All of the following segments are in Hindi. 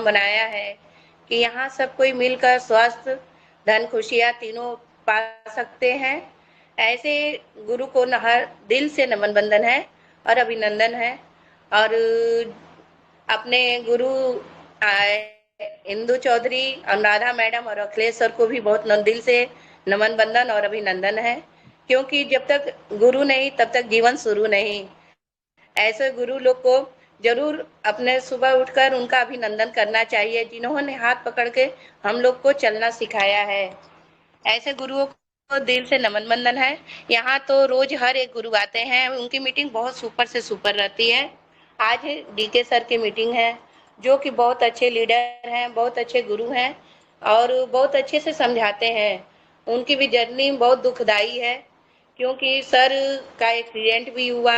बनाया है कि यहाँ सब कोई मिलकर स्वास्थ्य, धन, खुशियाँ तीनों पा सकते हैं। ऐसे गुरु को हर दिल से नमन बंदन है और अभिनंदन है। और अपने गुरु इंदु चौधरी, अनुराधा मैडम और अखिलेश सर को भी बहुत दिल से नमन बंदन और अभिनंदन है, क्योंकि जब तक गुरु नहीं तब तक जीवन शुरू नहीं। ऐसे गुरु लोग को जरूर अपने सुबह उठकर उनका अभिनंदन करना चाहिए, जिन्होंने हाथ पकड़ के हम लोग को चलना सिखाया है। ऐसे गुरुओं को दिल से नमन बंदन है। यहाँ तो रोज हर एक गुरु आते हैं, उनकी मीटिंग बहुत सुपर से सुपर रहती है। आज डीके सर की मीटिंग है, जो कि बहुत अच्छे लीडर हैं, बहुत अच्छे गुरु हैं और बहुत अच्छे से समझाते हैं। उनकी भी जर्नी बहुत दुखदाई है, क्योंकि सर का एक्सीडेंट भी हुआ।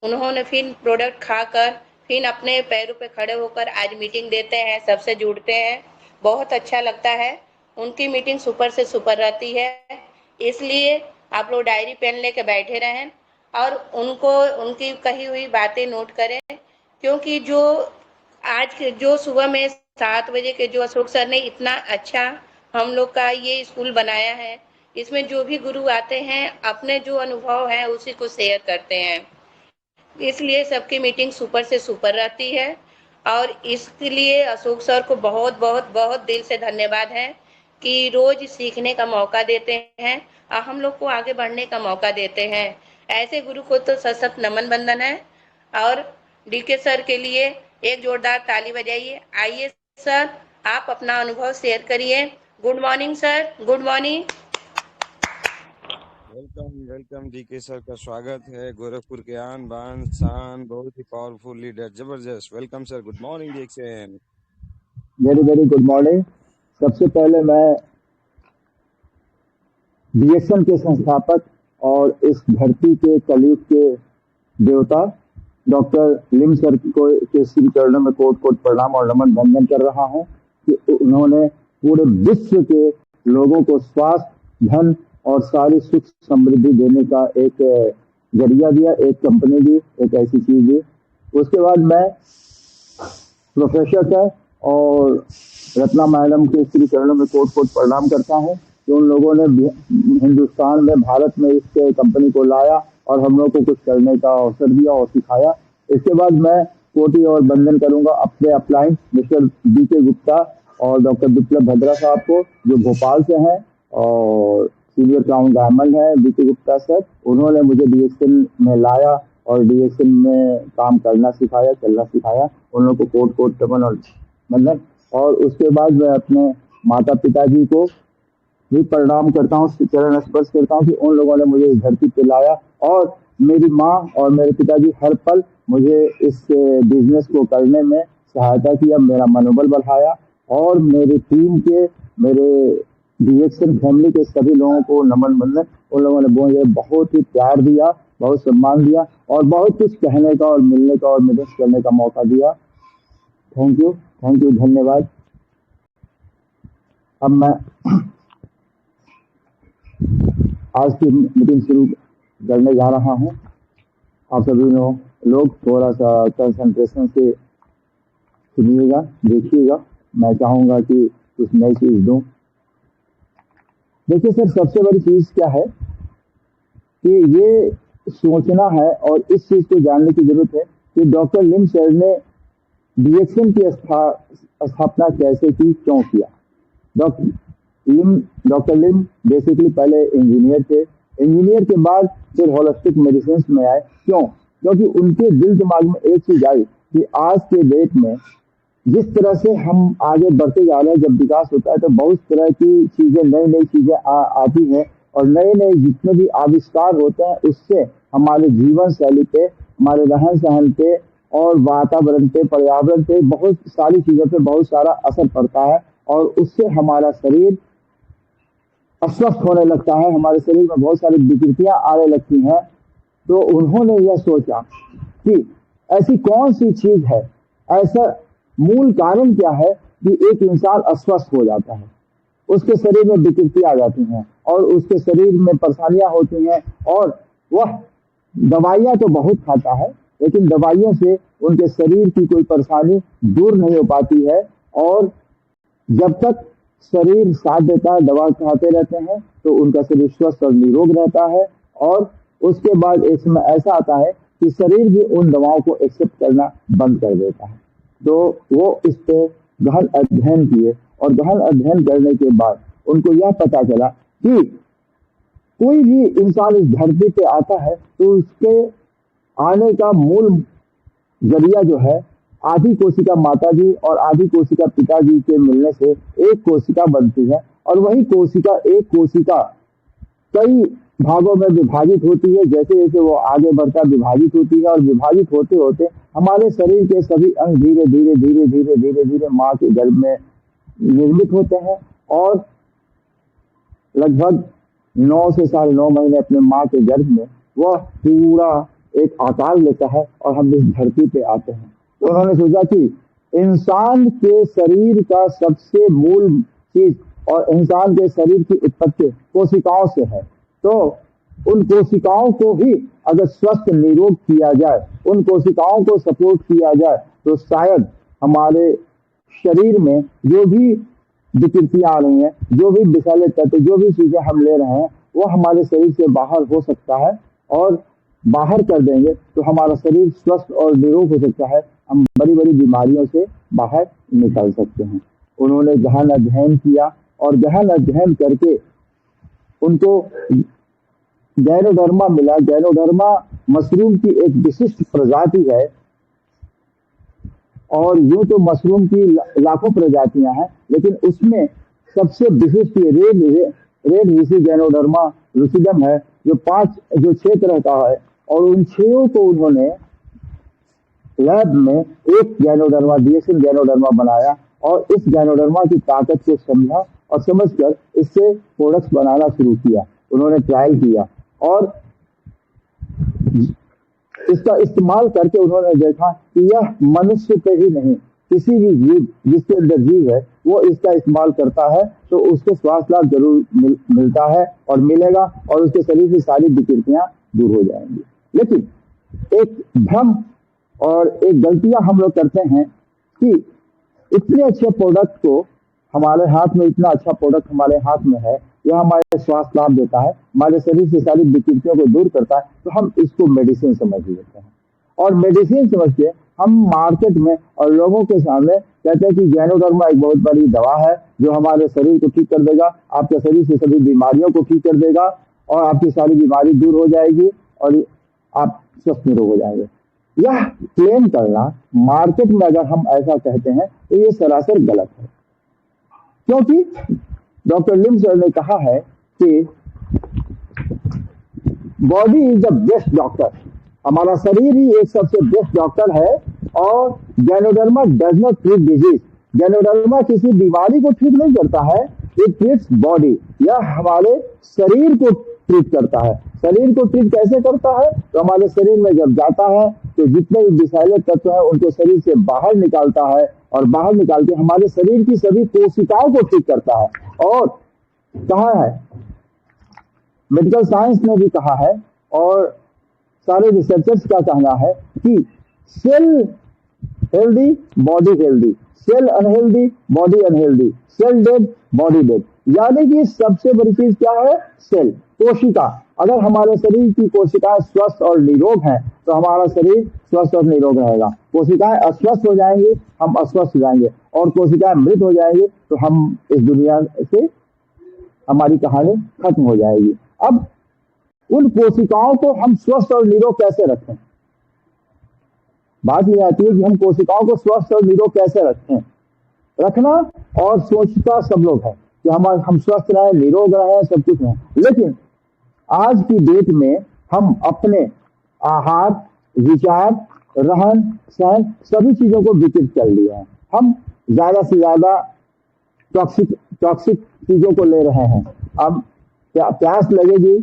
उन्होंने फिर प्रोडक्ट खाकर फिर अपने पैरों पे खड़े होकर आज मीटिंग देते हैं, सबसे जुड़ते हैं। बहुत अच्छा लगता है। उनकी मीटिंग सुपर से सुपर रहती है, इसलिए आप लोग डायरी पेन लेके बैठे रहें और उनको उनकी कही हुई बातें नोट करें, क्योंकि जो आज जो सुबह में 7 बजे के जो अशोक सर ने इतना अच्छा हम लोग का ये स्कूल बनाया है, इसमें जो भी गुरु आते हैं अपने जो अनुभव है उसी को शेयर करते हैं, इसलिए सबकी मीटिंग सुपर से सुपर रहती है। और इसके लिए अशोक सर को बहुत बहुत बहुत दिल से धन्यवाद है कि रोज सीखने का मौका देते हैं और हम लोग को आगे बढ़ने का मौका देते हैं। ऐसे गुरु को तो सशक्त नमन बंदन है। और डीके सर के लिए एक जोरदार ताली बजाइए। आइए सर, आप अपना अनुभव शेयर करिए। Good morning sir, good morning. Welcome DK sir का स्वागत है। गोरखपुर के आन बान शान, बहुत ही पावरफुल लीडर, जबरदस्त। Welcome sir, good morning DK. Very very good morning. सबसे पहले मैं बीएसएन के संस्थापक और इस धरती के कलयुग के देवता डॉक्टर लिम सर के श्री चरणों में कोट कोट प्रणाम और नमन वंदन कर रहा हूं कि उन्होंने पूरे विश्व के लोगों को स्वास्थ्य, धन और सारी सुख समृद्धि देने का एक जरिया दिया, एक कंपनी दी, एक ऐसी चीज दी। उसके बाद मैं प्रोफेसर सर और रत्ना मैडम के श्री चरणों में कोट कोट प्रणाम करता हूं कि उन लोगों ने हिंदुस्तान में, भारत में इस कंपनी को लाया और हम लोग को कुछ करने का अवसर दिया और सिखाया। इसके बाद मैं कोटि और वंदन करूंगा अपने अपलाइन मिस्टर बीके गुप्ता और डॉक्टर विप्लव भद्रा साहब को, जो भोपाल से हैं और सीनियर क्राउन डायमंड है बीके गुप्ता सर। उन्होंने मुझे डीएक्सएन में लाया और डीएक्सएन में काम करना सिखाया, चलना सिखाया। उन लोगों को कोट कोट नमन और वंदन। और उसके बाद मैं अपने माता पिताजी को भी प्रणाम करता हूँ, चरण स्पर्श करता हूँ कि उन लोगों ने मुझे इस धरती पे लाया और मेरी माँ और मेरे पिताजी हर पल मुझे इस बिजनेस को करने में सहायता किया, मेरा मनोबल बढ़ाया। और मेरी टीम के, मेरे डीएक्सएन फैमिली के सभी लोगों को नमन वंदन। उन लोगों ने मुझे बहुत ही प्यार दिया, बहुत सम्मान दिया और बहुत कुछ कहने का और मिलने का और मदद करने का मौका दिया। थैंक यू, धन्यवाद। अब मैं आज की मीटिंग शुरू करने जा रहा हूं। आप सभी लोग थोड़ा सा कंसंट्रेशन से सुनिएगा, देखिएगा। मैं चाहूंगा कि कुछ नई चीज दूं। देखिए सर, सबसे बड़ी चीज क्या है कि ये सोचना है और इस चीज को जानने की जरूरत है कि डॉक्टर लिम सर ने डीएक्सएन की स्थापना कैसे की, क्यों किया। डॉक्टर लिम बेसिकली पहले इंजीनियर थे। इंजीनियर के बाद फिर होलिस्टिक मेडिसिन में आए। क्यों? क्योंकि उनके दिल दिमाग में एक चीज आई कि आज के डेट में जिस तरह से हम आगे बढ़ते जा रहे हैं, जब विकास होता है तो बहुत तरह की चीजें, नई नई चीजें आती हैं और नए नए जितने भी आविष्कार होते हैं उससे हमारे जीवन शैली पे, हमारे रहन सहन पे और वातावरण पे, पर्यावरण पे, बहुत सारी चीजों पे बहुत सारा असर पड़ता है और उससे हमारा शरीर अस्वस्थ होने लगता है, हमारे शरीर में बहुत सारी विकृतियां आने लगती हैं। तो उन्होंने यह सोचा कि ऐसी कौन सी चीज है, ऐसा मूल कारण क्या है कि एक इंसान अस्वस्थ हो जाता है, उसके शरीर में विकृति आ जाती हैं और उसके शरीर में परेशानियां होती हैं और वह दवाइयां तो बहुत खाता है लेकिन दवाइयों से उनके शरीर की कोई परेशानी दूर नहीं हो पाती है। और जब तक शरीर साथ देता है, दवा खाते रहते हैं, तो उनका शरीर स्वस्थ और निरोग रहता है। और उसके बाद एक समय ऐसा आता है कि शरीर भी उन दवाओं को एक्सेप्ट करना बंद कर देता है। तो वो इस पे गहन अध्ययन किए और गहन अध्ययन करने के बाद उनको यह पता चला कि कोई भी इंसान इस धरती पे आता है तो उसके आने का मूल जरिया जो है, आधी कोशिका माता जी और आधी कोशिका पिताजी के मिलने से एक कोशिका बनती है। और वही कोशिका, एक कोशिका कई भागों में विभाजित होती है। जैसे जैसे वो आगे बढ़ता विभाजित होती है और विभाजित होते होते हमारे शरीर के सभी अंग धीरे धीरे धीरे धीरे धीरे धीरे माँ के गर्भ में निर्मित होते हैं और लगभग 9 से 9.5 महीने अपने माँ के गर्भ में वह पूरा एक आकार लेता है और हम इस धरती पे आते हैं। तो उन्होंने सोचा कि इंसान के शरीर का सबसे मूल चीज और इंसान के शरीर की उत्पत्ति कोशिकाओं से है। तो उन कोशिकाओं को ही अगर स्वस्थ निरोग किया जाए, उन कोशिकाओं को सपोर्ट किया जाए, तो शायद हमारे शरीर में जो भी विकृतियां आ रही हैं, जो भी विषैले तत्व, जो भी चीजें हम ले रहे हैं, वो हमारे शरीर से बाहर हो सकता है। और बाहर कर देंगे तो हमारा शरीर स्वस्थ और निरोग हो सकता है। हम बड़ी बड़ी बीमारियों से बाहर निकल सकते हैं। उन्होंने गहन अध्ययन किया और गहन अध्ययन करके उनको गैनोडर्मा मिला। गैनोडर्मा मशरूम की एक विशिष्ट प्रजाति है और यूं तो मशरूम की लाखों प्रजातियां हैं, लेकिन उसमें सबसे विशिष्ट रेड विसी गैनोडर्मा लुसिडम है, जो 6 तरह का है। और उन 6 को उन्होंने लैब में एक गैनोडर्मा, डीएसएन गैनोडर्मा बनाया और इस गैनोडर्मा की ताकत को समझा और समझकर इससे प्रोडक्ट्स बनाना शुरू किया। उन्होंने ट्रायल किया और इसका इस्तेमाल करके उन्होंने देखा कि यह मनुष्य पे ही नहीं, किसी भी जीव जिसके अंदर जीव है वो इसका इस्तेमाल करता है तो उसको स्वास्थ्य लाभ जरूर मिलता है और मिलेगा और उसके शरीर की सारी विकृतियां दूर हो जाएंगी। लेकिन एक भ्रम और एक गलतियां हम लोग करते हैं कि इतने अच्छे प्रोडक्ट को हमारे हाथ में, इतना अच्छा प्रोडक्ट हमारे हाथ में है, यह हमारे स्वास्थ्य लाभ देता है, हमारे शरीर से सारी विकृतियों को दूर करता है, तो हम इसको मेडिसिन समझ लेते हैं। और मेडिसिन समझ के हम मार्केट में और लोगों के सामने कहते हैं कि गैनोडर्मा एक बहुत बड़ी दवा है जो हमारे शरीर को ठीक कर देगा, आपके शरीर से सभी बीमारियों को ठीक कर देगा और आपकी सारी बीमारी दूर हो जाएगी और आप स्वस्थ निरोग हो जाएंगे। यह क्लेम करना मार्केट में अगर हम ऐसा कहते हैं तो ये सरासर गलत है, क्योंकि डॉक्टर लिम सर ने कहा है कि body is the best doctor, हमारा शरीर ही एक सबसे बेस्ट डॉक्टर है। और ganoderma does not treat disease, ganoderma किसी बीमारी को ठीक नहीं करता है, इट ट्रीट्स बॉडी, यह हमारे शरीर को ट्रीट करता है। शरीर को ट्रीट कैसे करता है? तो हमारे शरीर में जब जाता है तो जितने भी विषैले तत्व हैं उनको शरीर से बाहर निकालता है और बाहर निकाल के हमारे शरीर की सभी कोशिकाओं को ठीक करता है। और कहा है, मेडिकल साइंस ने भी कहा है और सारे रिसर्चर्स का कहना है कि cell healthy body healthy, cell unhealthy body unhealthy, cell dead body dead. यानी कि सबसे बड़ी चीज क्या है? सेल, कोशिका। अगर हमारे शरीर की कोशिकाएं स्वस्थ और निरोग हैं तो हमारा शरीर स्वस्थ और निरोग रहेगा। कोशिकाएं अस्वस्थ हो जाएंगी, हम अस्वस्थ हो जाएंगे, और कोशिकाएं मृत हो जाएंगी तो हम इस दुनिया से, हमारी कहानी खत्म हो जाएगी। अब उन कोशिकाओं को हम स्वस्थ और निरोग कैसे रखें? बात यह आती है कि हम कोशिकाओं को स्वस्थ और निरोग कैसे रखें। रखना और सोचता सब लोग है कि हम स्वस्थ रहे, निरोग रहे, सब कुछ है। लेकिन आज की डेट में हम अपने आहार, विचार, रहन सहन सभी चीजों को विकृत कर लिया है। हम ज्यादा से ज्यादा टॉक्सिक चीजों को ले रहे हैं। अब प्यास लगेगी,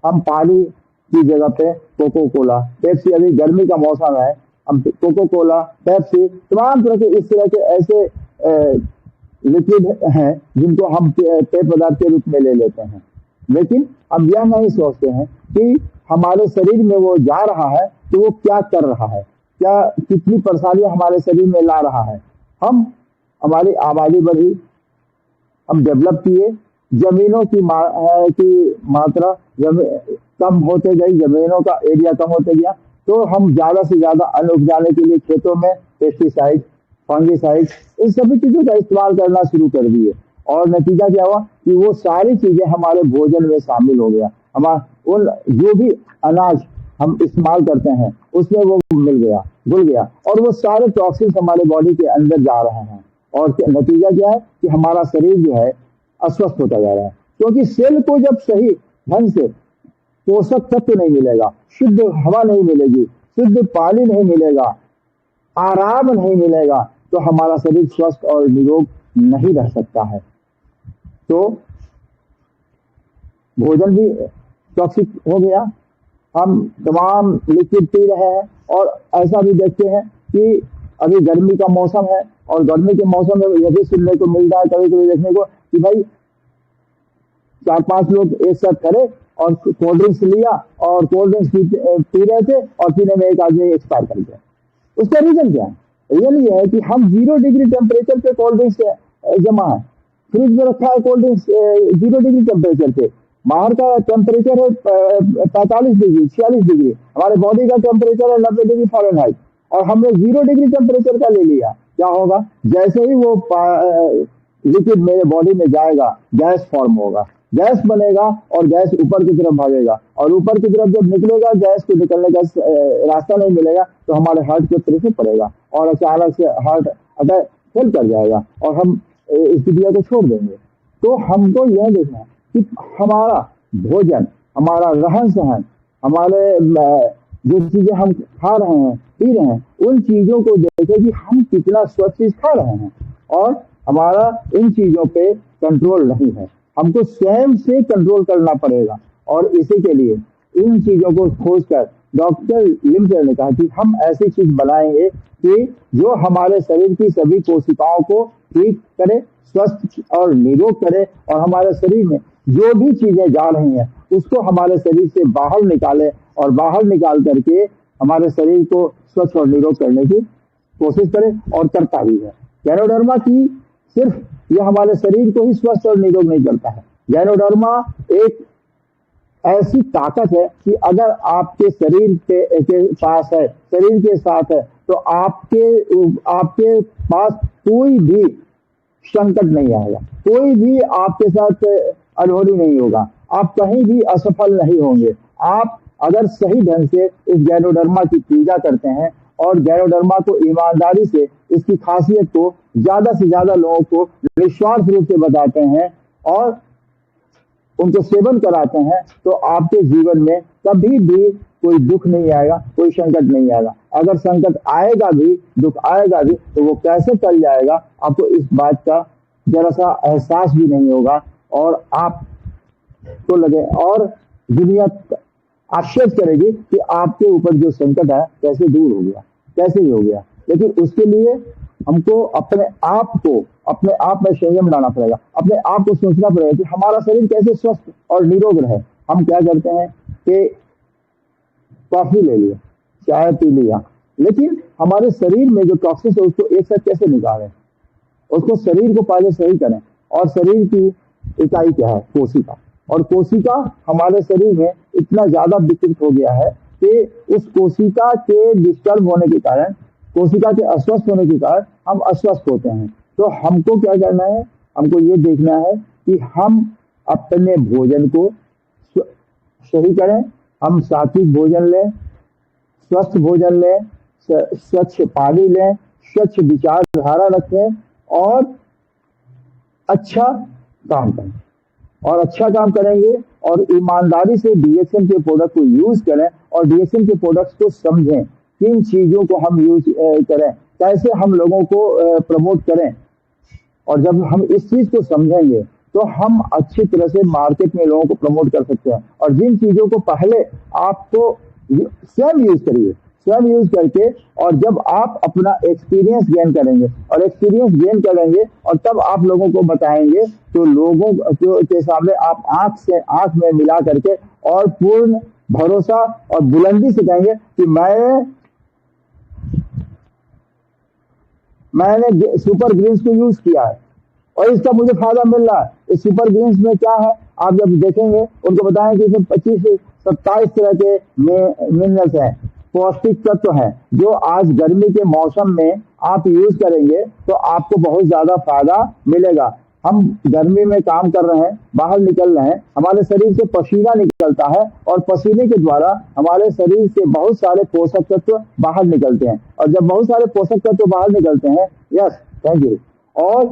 हम पानी की जगह पे कोको कोला, पेप्सी, अभी गर्मी का मौसम है, हम कोको कोला, पेप्सी, तमाम तरह के इस तरह के ऐसे लिक्विड हैं जिनको हम पेय पदार्थ के रूप में ले लेते हैं। लेकिन हम यह नहीं सोचते हैं कि हमारे शरीर में वो जा रहा है तो वो क्या कर रहा है। क्या कितनी परेशानियां हमारे शरीर में ला रहा है। हम हमारी आबादी बढ़ी, हम डेवलप किए, जमीनों की मात्रा कम होते गई, जमीनों का एरिया कम होते गया, तो हम ज्यादा से ज्यादा अन्न उपजाने के लिए खेतों में पेस्टिसाइड, फंगिसाइड, इन सभी चीजों का इस्तेमाल करना शुरू कर दिए। और नतीजा क्या हुआ कि वो सारी चीजें हमारे भोजन में शामिल हो गया। हमारा उन जो भी अनाज हम इस्तेमाल करते हैं उसमें वो घुल गया और वो सारे टॉक्सिन्स हमारे बॉडी के अंदर जा रहे हैं। और नतीजा क्या है कि हमारा शरीर जो है अस्वस्थ होता जा रहा है, क्योंकि सेल को जब सही ढंग से पोषक तत्व नहीं मिलेगा, शुद्ध हवा नहीं मिलेगी, शुद्ध पानी नहीं मिलेगा, आराम नहीं मिलेगा, तो हमारा शरीर स्वस्थ और निरोग नहीं रह सकता है। तो भोजन भी टॉक्सिक हो गया, हम तमाम लिक्विड पी रहे हैं। और ऐसा भी देखते हैं कि अभी गर्मी का मौसम है और गर्मी के मौसम में यह भी सुनने को मिल रहा है कभी कभी देखने को कि भाई 4-5 लोग एक साथ खड़े और कोल्ड ड्रिंक्स लिया और कोल्ड ड्रिंक्स पी रहे थे और पीने में एक आदमी एक्सपायर कर गया। उसका रीजन क्या है? रीजन ये है कि हम 0 डिग्री टेम्परेचर पे कोल्ड ड्रिंक्स जमा है, फ्रिज में रखा है कोल्ड ड्रिंक्स 0 डिग्री टेम्परेचर पे। बाहर का टेम्परेचर है 45 डिग्री 46 डिग्री, हमारे बॉडी का टेम्परेचर है 90 डिग्री फ़ारेनहाइट, और हमने 0 डिग्री टेम्परेचर का ले लिया। क्या होगा? जैसे ही वो लिक्विड मेरे बॉडी में जाएगा, गैस फॉर्म होगा, गैस बनेगा और गैस ऊपर की तरफ भागेगा, और ऊपर की तरफ जब निकलेगा गैस को निकलने का रास्ता नहीं मिलेगा तो हमारे हार्ट के प्रेशर पड़ेगा और अचानक से हार्ट अटैक फेल कर जाएगा और हम इस दुनिया को छोड़ देंगे। तो हमको यह देखना है कि हमारा भोजन, हमारा रहन सहन, हमारे जो चीजें हम खा रहे हैं पी रहे हैं, उन चीजों को देखें कि हम कितना स्वच्छ चीज खा रहे हैं और हमारा इन चीजों पे कंट्रोल नहीं है। हमको स्वयं से कंट्रोल करना पड़ेगा और इसी के लिए इन चीजों को खोजकर डॉक्टर लिमकर ने कहा कि हम ऐसी चीज बनाएंगे कि जो हमारे शरीर की सभी कोशिकाओं को ठीक करे, स्वस्थ और निरोग करे, और हमारे शरीर में जो भी चीजें जा रही हैं उसको हमारे शरीर से बाहर निकाले और बाहर निकाल करके हमारे शरीर को स्वच्छ और निरोग करने की कोशिश करे और करता भी है। गैनोडर्मा की सिर्फ यह हमारे शरीर को ही स्वस्थ और निरोग नहीं करता है, गैनोडर्मा एक ऐसी ताकत है कि अगर आपके शरीर के पास है, शरीर के साथ है, तो आपके पास कोई भी संकट नहीं आएगा, कोई भी आपके साथ अनहोनी नहीं होगा, आप कहीं भी असफल नहीं होंगे। आप अगर सही ढंग से इस गैनोडर्मा की पूजा करते हैं और गैनोडर्मा को ईमानदारी से, इसकी खासियत को ज्यादा से ज्यादा लोगों को निस्वार्थ रूप से बताते हैं और उनको सेवन कराते हैं, तो आपके जीवन में कभी भी कोई दुख नहीं आएगा, कोई संकट नहीं आएगा। अगर संकट आएगा भी, दुख आएगा भी, तो वो कैसे टल जाएगा आपको इस बात का जरा सा एहसास भी नहीं होगा और आप तो लगे और दुनिया आश्चर्य करेगी कि आपके ऊपर जो संकट है कैसे दूर हो गया, कैसे ही हो गया। लेकिन उसके लिए हमको अपने आप में संयम लाना पड़ेगा, अपने आप को सोचना पड़ेगा कि हमारा शरीर कैसे स्वस्थ और निरोग रहे। हम क्या करते हैं कि कॉफी ले लिया, चाय पी लिया, लेकिन हमारे शरीर में जो टॉक्सिन्स है उसको एक साथ कैसे निकालें, उसको शरीर को पहले सही करें। और शरीर की इकाई क्या है? कोशिका। और कोशिका हमारे शरीर में इतना ज्यादा विकसित हो गया है कि उस कोशिका के डिस्टर्ब होने के कारण, कोशिका के अस्वस्थ होने के कारण हम अस्वस्थ होते हैं। तो हमको क्या करना है? हमको ये देखना है कि हम अपने भोजन को सही करें, हम सात्विक भोजन लें, स्वस्थ भोजन लें, स्वच्छ पानी लें, स्वच्छ विचारधारा रखें और अच्छा काम करें। और अच्छा काम करेंगे और ईमानदारी से डीएक्सएम के प्रोडक्ट को यूज करें और डीएक्सएम के प्रोडक्ट्स को समझें, किन चीजों को हम यूज करें, कैसे हम लोगों को प्रमोट करें। और जब हम इस चीज को समझेंगे तो हम अच्छी तरह से मार्केट में लोगों को प्रमोट कर सकते हैं। और जिन चीजों को पहले आपको स्वयं यूज करिए, स्वयं यूज करके, और जब आप अपना एक्सपीरियंस गेन करेंगे और एक्सपीरियंस गेन करेंगे और तब आप लोगों को बताएंगे, तो लोगों के सामने आप आंख से आंख में मिला करके और पूर्ण भरोसा और बुलंदी से कहेंगे कि मैं मैंने सुपर ग्रीन्स को यूज किया है और इसका मुझे फायदा मिल रहा है। इस सुपर ग्रीन्स में क्या है, आप जब देखेंगे उनको बताएं कि इसमें 25 से 27 तरह के मिनरल्स हैं, पौष्टिक तत्व हैं, जो आज गर्मी के मौसम में आप यूज करेंगे तो आपको बहुत ज्यादा फायदा मिलेगा। हम गर्मी में काम कर रहे हैं, बाहर निकल रहे हैं, हमारे शरीर से पसीना निकलता है और पसीने के द्वारा हमारे शरीर से बहुत सारे पोषक तत्व बाहर निकलते हैं। और जब बहुत सारे पोषक तत्व बाहर निकलते हैं, यस थैंक यू, और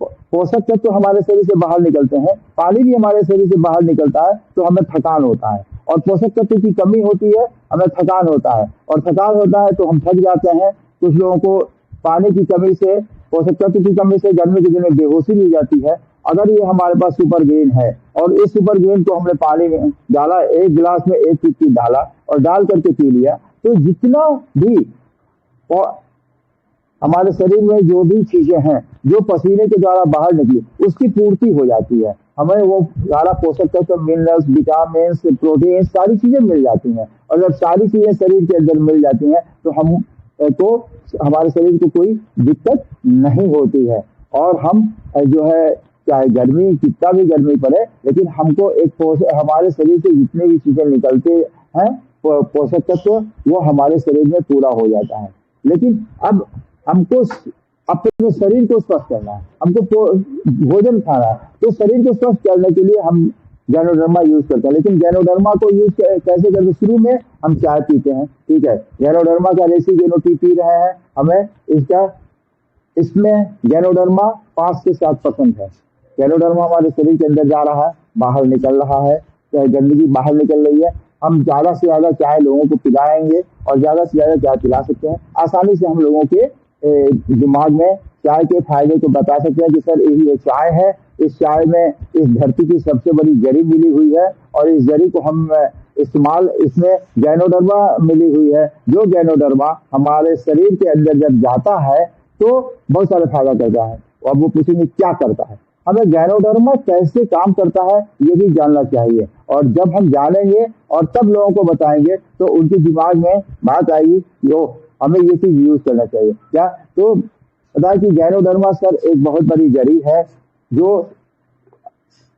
पोषक तत्व हमारे शरीर से बाहर निकलते हैं, पानी भी हमारे शरीर से बाहर निकलता है, तो हमें थकान होता है और पोषक तत्व की कमी होती है, हमें थकान होता है और थकान होता है तो हम थक जाते हैं। कुछ लोगों को पानी की कमी से, पोषक तत्व की कमी से गर्मी के दिन में बेहोशी भी जाती है। अगर ये हमारे पास सुपर ग्रीन है और इस सुपर ग्रीन को हमने पानी में डाला, एक गिलास में 1 चुटकी डाला और डाल करके पी लिया, तो जितना भी हमारे शरीर में जो भी चीजें हैं जो पसीने के द्वारा बाहर निकली, उसकी पूर्ति हो जाती है। हमें वो सारा पोषक तत्व, मिनरल्स, विटामिन, प्रोटीन, सारी चीजें मिल जाती हैं। और जब सारी चीजें शरीर के अंदर मिल जाती हैं तो हमारे शरीर को कोई दिक्कत नहीं होती है। और हम जो है, चाहे गर्मी कितना भी गर्मी पड़े, लेकिन हमको हमारे शरीर से जितने भी चीजें निकलते हैं पोषक तत्व, वो हमारे शरीर में पूरा हो जाता है। लेकिन अब हमको अपने शरीर को स्वस्थ करना है, हमको भोजन खाना है, तो शरीर को स्वस्थ करने के लिए हम गैनोडर्मा यूज करते हैं। लेकिन गैनोडर्मा को यूज कैसे करते? शुरू में हम चाय पीते हैं, ठीक है, गैनोडर्मा का रेसिगेनो टी पी रहे हैं, हमें इसमें गैनोडर्मा 5 से 7% है। गैनोडर्मा हमारे शरीर के अंदर जा रहा है, बाहर निकल रहा है, गंदगी बाहर निकल रही है। हम ज्यादा से ज्यादा चाय लोगों को पिलाएंगे और ज्यादा से ज्यादा चाय पिला सकते हैं। आसानी से हम लोगों के दिमाग में चाय के फायदे को बता सकते हैं कि सर ये चाय है, इस चाय में इस धरती की सबसे बड़ी जड़ी मिली हुई है और इस जड़ी को हम इस्तेमाल, इसमें गैनोडर्मा मिली हुई है, जो गैनोडर्मा हमारे शरीर के अंदर जब जाता है तो बहुत सारे फायदा करता है। और वो पूछेंगे क्या करता है, हमें गैनोडर्मा कैसे काम करता है ये भी जानना चाहिए। और जब हम जानेंगे और तब लोगों को बताएंगे तो उनके दिमाग में बात आएगी जो हमें ये चीज यूज करना चाहिए। क्या तो पता है कि गैनोडर्मा सर एक बहुत बड़ी जड़ी है जो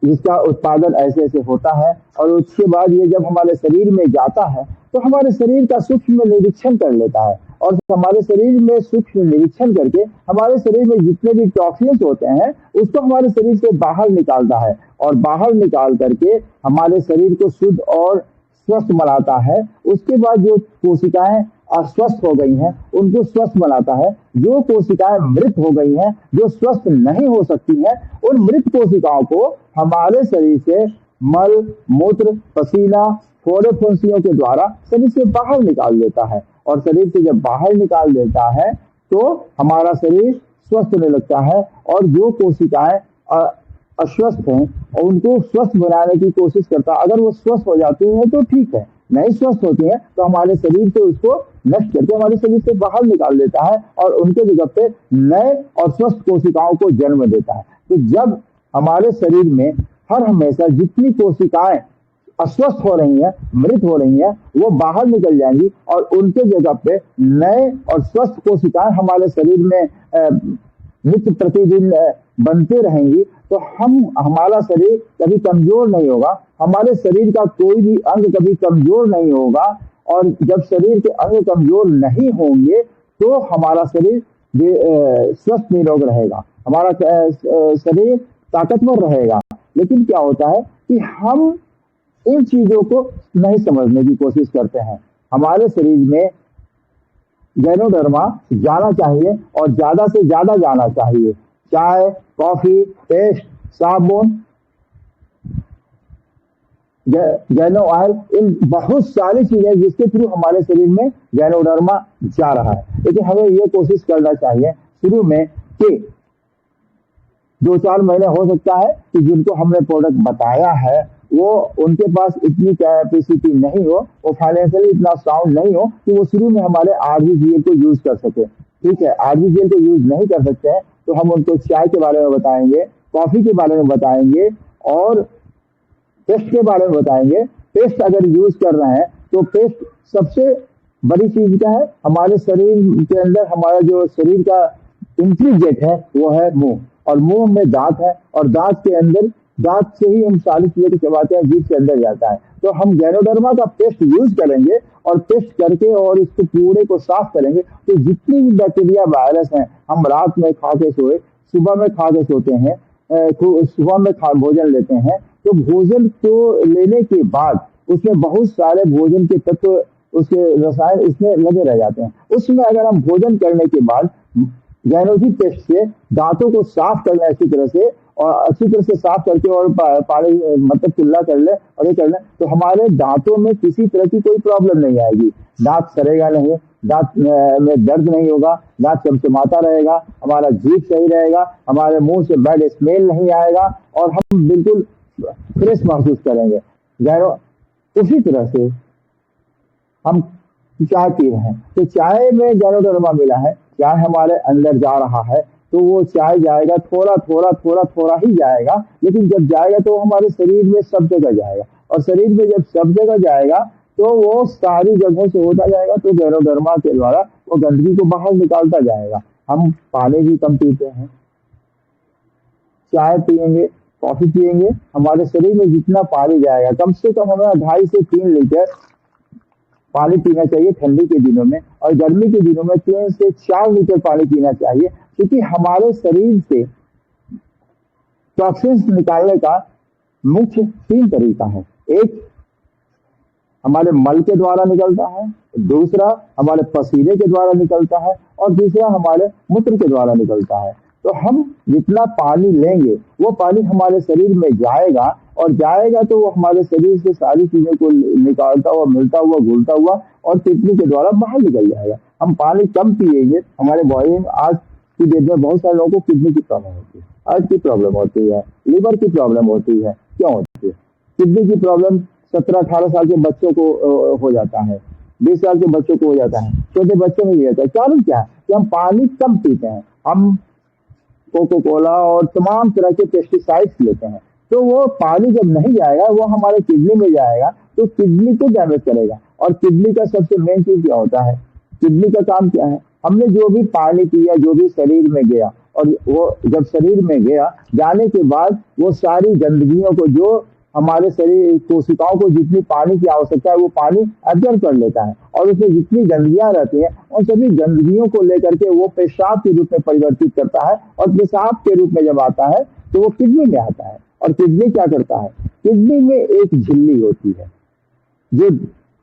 जिसका उत्पादन ऐसे ऐसे होता है और उसके बाद ये जब हमारे शरीर में जाता है तो हमारे शरीर का सूक्ष्म निरीक्षण कर लेता है और हमारे शरीर में सूक्ष्म निरीक्षण करके हमारे शरीर में जितने भी टॉक्सिन्स होते हैं उसको हमारे शरीर से बाहर निकालता है और बाहर निकाल करके हमारे शरीर को शुद्ध और स्वस्थ बनाता है। उसके बाद जो कोशिकाएं अस्वस्थ हो गई हैं उनको स्वस्थ बनाता है। जो कोशिकाएं मृत हो गई हैं, जो स्वस्थ नहीं हो सकती हैं, उन मृत कोशिकाओं को हमारे शरीर से मल, मूत्र, पसीना, फोड़े फुंसियों के द्वारा शरीर से बाहर निकाल देता है। और शरीर से जब बाहर निकाल देता है तो हमारा शरीर स्वस्थ होने लगता है और जो कोशिकाएं अस्वस्थ हैं और उनको स्वस्थ बनाने की कोशिश करता है। अगर वो स्वस्थ हो जाती हैं तो ठीक है, नहीं स्वस्थ होती हैं तो हमारे शरीर से उसको नष्ट करके हमारे शरीर से बाहर निकाल देता है और उनके जगह पे नए और स्वस्थ कोशिकाओं को जन्म देता है। तो जब हमारे शरीर में हर हमेशा जितनी कोशिकाएं अस्वस्थ हो रही हैं, मृत हो रही हैं, वो बाहर निकल जाएंगी और उनके जगह पे नए और स्वस्थ कोशिकाएं हमारे शरीर में नित्य प्रतिदिन बनते रहेंगी तो हमारा शरीर कभी कमजोर नहीं होगा, हमारे शरीर का कोई भी अंग कभी कमजोर नहीं होगा। और जब शरीर के अंग कमजोर नहीं होंगे तो हमारा शरीर स्वस्थ निरोग रहेगा, हमारा शरीर ताकतवर रहेगा। लेकिन क्या होता है कि हम इन चीजों को नहीं समझने की कोशिश करते हैं। हमारे शरीर में गैनोडर्मा जाना चाहिए और ज्यादा से ज्यादा जाना चाहिए। चाय, कॉफी, पेस्ट, साबुन, गैनो ऑयल, इन बहुत सारी चीजें जिसके थ्रू हमारे शरीर में गैनोडर्मा जा रहा है। लेकिन हमें ये कोशिश करना चाहिए शुरू में कि 2-4 महीने हो सकता है कि जिनको हमने प्रोडक्ट बताया है वो उनके पास इतनी कैपेसिटी नहीं हो, वो फाइनेंशियली इतना साउंड नहीं हो कि वो शुरू में हमारे आरबीजीएल को यूज कर सके। ठीक है, आरबीजीएल को यूज नहीं कर सकते हैं तो हम उनको चाय के बारे में बताएंगे, कॉफी के बारे में बताएंगे और पेस्ट के बारे में बताएंगे। पेस्ट अगर यूज कर रहे हैं तो पेस्ट सबसे बड़ी चीज क्या है, हमारे शरीर के अंदर हमारा जो शरीर का इंट्रीगेट है वो है मुंह, और मुंह में दांत है, और दांत के अंदर, दांत से ही हम सारी चीजें को चबाते हैं, जीभ के अंदर जाता है। तो हम गैनोडर्मा का पेस्ट यूज करेंगे और पेस्ट करके और इसको पूरे को साफ करेंगे, तो जितनी भी बैक्टीरिया वायरस हैं, हम रात में खा के सोए, सुबह में खा के सोते हैं, सुबह में भोजन लेते हैं, तो भोजन को लेने के बाद उसमें बहुत सारे भोजन के तत्व, उसके रसायन उसमें लगे रह जाते हैं। उसमें अगर हम भोजन करने के बाद गैनोजी पेस्ट से दांतों को साफ कर लें अच्छी तरह से, और अच्छी तरह से साफ करके और पानी मतलब कुल्ला कर ले और ये कर ले, तो हमारे दांतों में किसी तरह की कोई प्रॉब्लम नहीं आएगी। दांत सड़ेगा नहीं, दांत में दर्द नहीं होगा, दांत चमचमाता रहेगा, हमारा जीभ सही रहेगा, हमारे मुंह से बैड स्मेल नहीं आएगा, और हम बिल्कुल फ्रेश महसूस करेंगे। गैनो उसी तरह से हम चाय पी रहे हैं, तो चाय में गैनोडर्मा मिला है, चाय हमारे अंदर जा रहा है, तो वो चाय जाएगा, थोड़ा थोड़ा थोड़ा थोड़ा ही जाएगा, लेकिन जब जाएगा तो हमारे शरीर में सब जगह जाएगा, और शरीर में जब सब जगह जाएगा तो वो सारी जगहों से होता जाएगा, तो गैनोडर्मा के द्वारा वो गंदगी को बाहर निकालता जाएगा। हम पानी भी कम पीते हैं, चाय पियेंगे, कॉफी पियेंगे, हमारे शरीर में जितना पानी जाएगा, कम से कम हमें 2.5 से 3 लीटर पानी पीना चाहिए ठंडी के दिनों में, और गर्मी के दिनों में 3 से 4 लीटर पानी पीना चाहिए, क्योंकि हमारे शरीर से टॉक्सिन्स निकालने का मुख्य 3 तरीका है। एक हमारे मल के द्वारा निकलता है, दूसरा हमारे पसीने के द्वारा निकलता है, और तीसरा हमारे मूत्र के द्वारा निकलता है। तो हम जितना पानी लेंगे वो पानी हमारे शरीर में जाएगा, और जाएगा तो वो हमारे शरीर से सारी चीजों को निकालता हुआ, मिलता हुआ, घुलता हुआ, और किडनी के द्वारा बाहर निकल जाएगा। हम पानी कम पिएंगे, हमारे बॉडी में आज की डेट में बहुत सारे लोगों को किडनी की प्रॉब्लम होती है, हार्ट की प्रॉब्लम होती है, लिवर की प्रॉब्लम होती है। क्यों होती है? किडनी की प्रॉब्लम 17-18 साल के बच्चों को हो जाता है, 20 साल के बच्चों को हो जाता है, छोटे बच्चों में भी होता है। कारण क्या है कि हम पानी कम पीते हैं, हम कोको कोला और तमाम तरह के पेस्टिसाइड्स लेते हैं, तो वो पानी जब नहीं जाएगा वो हमारे किडनी में जाएगा, तो किडनी को डैमेज करेगा। और किडनी का सबसे मेन चीज क्या होता है? किडनी का काम क्या है? हमने जो भी पानी पिया, जो भी शरीर में गया, और वो जब शरीर में गया, जाने के बाद वो सारी गंदगियों को, जो हमारे शरीर कोशिकाओं को जितनी पानी की आवश्यकता है वो पानी एब्जॉर्ब कर लेता है, और उसमें जितनी गंदगियां रहती हैं उन सभी गंदगियों को लेकर के वो पेशाब के रूप में परिवर्तित करता है, और पेशाब के रूप में जब आता है तो वो किडनी में आता है। और किडनी क्या करता है? किडनी में एक झिल्ली होती है जो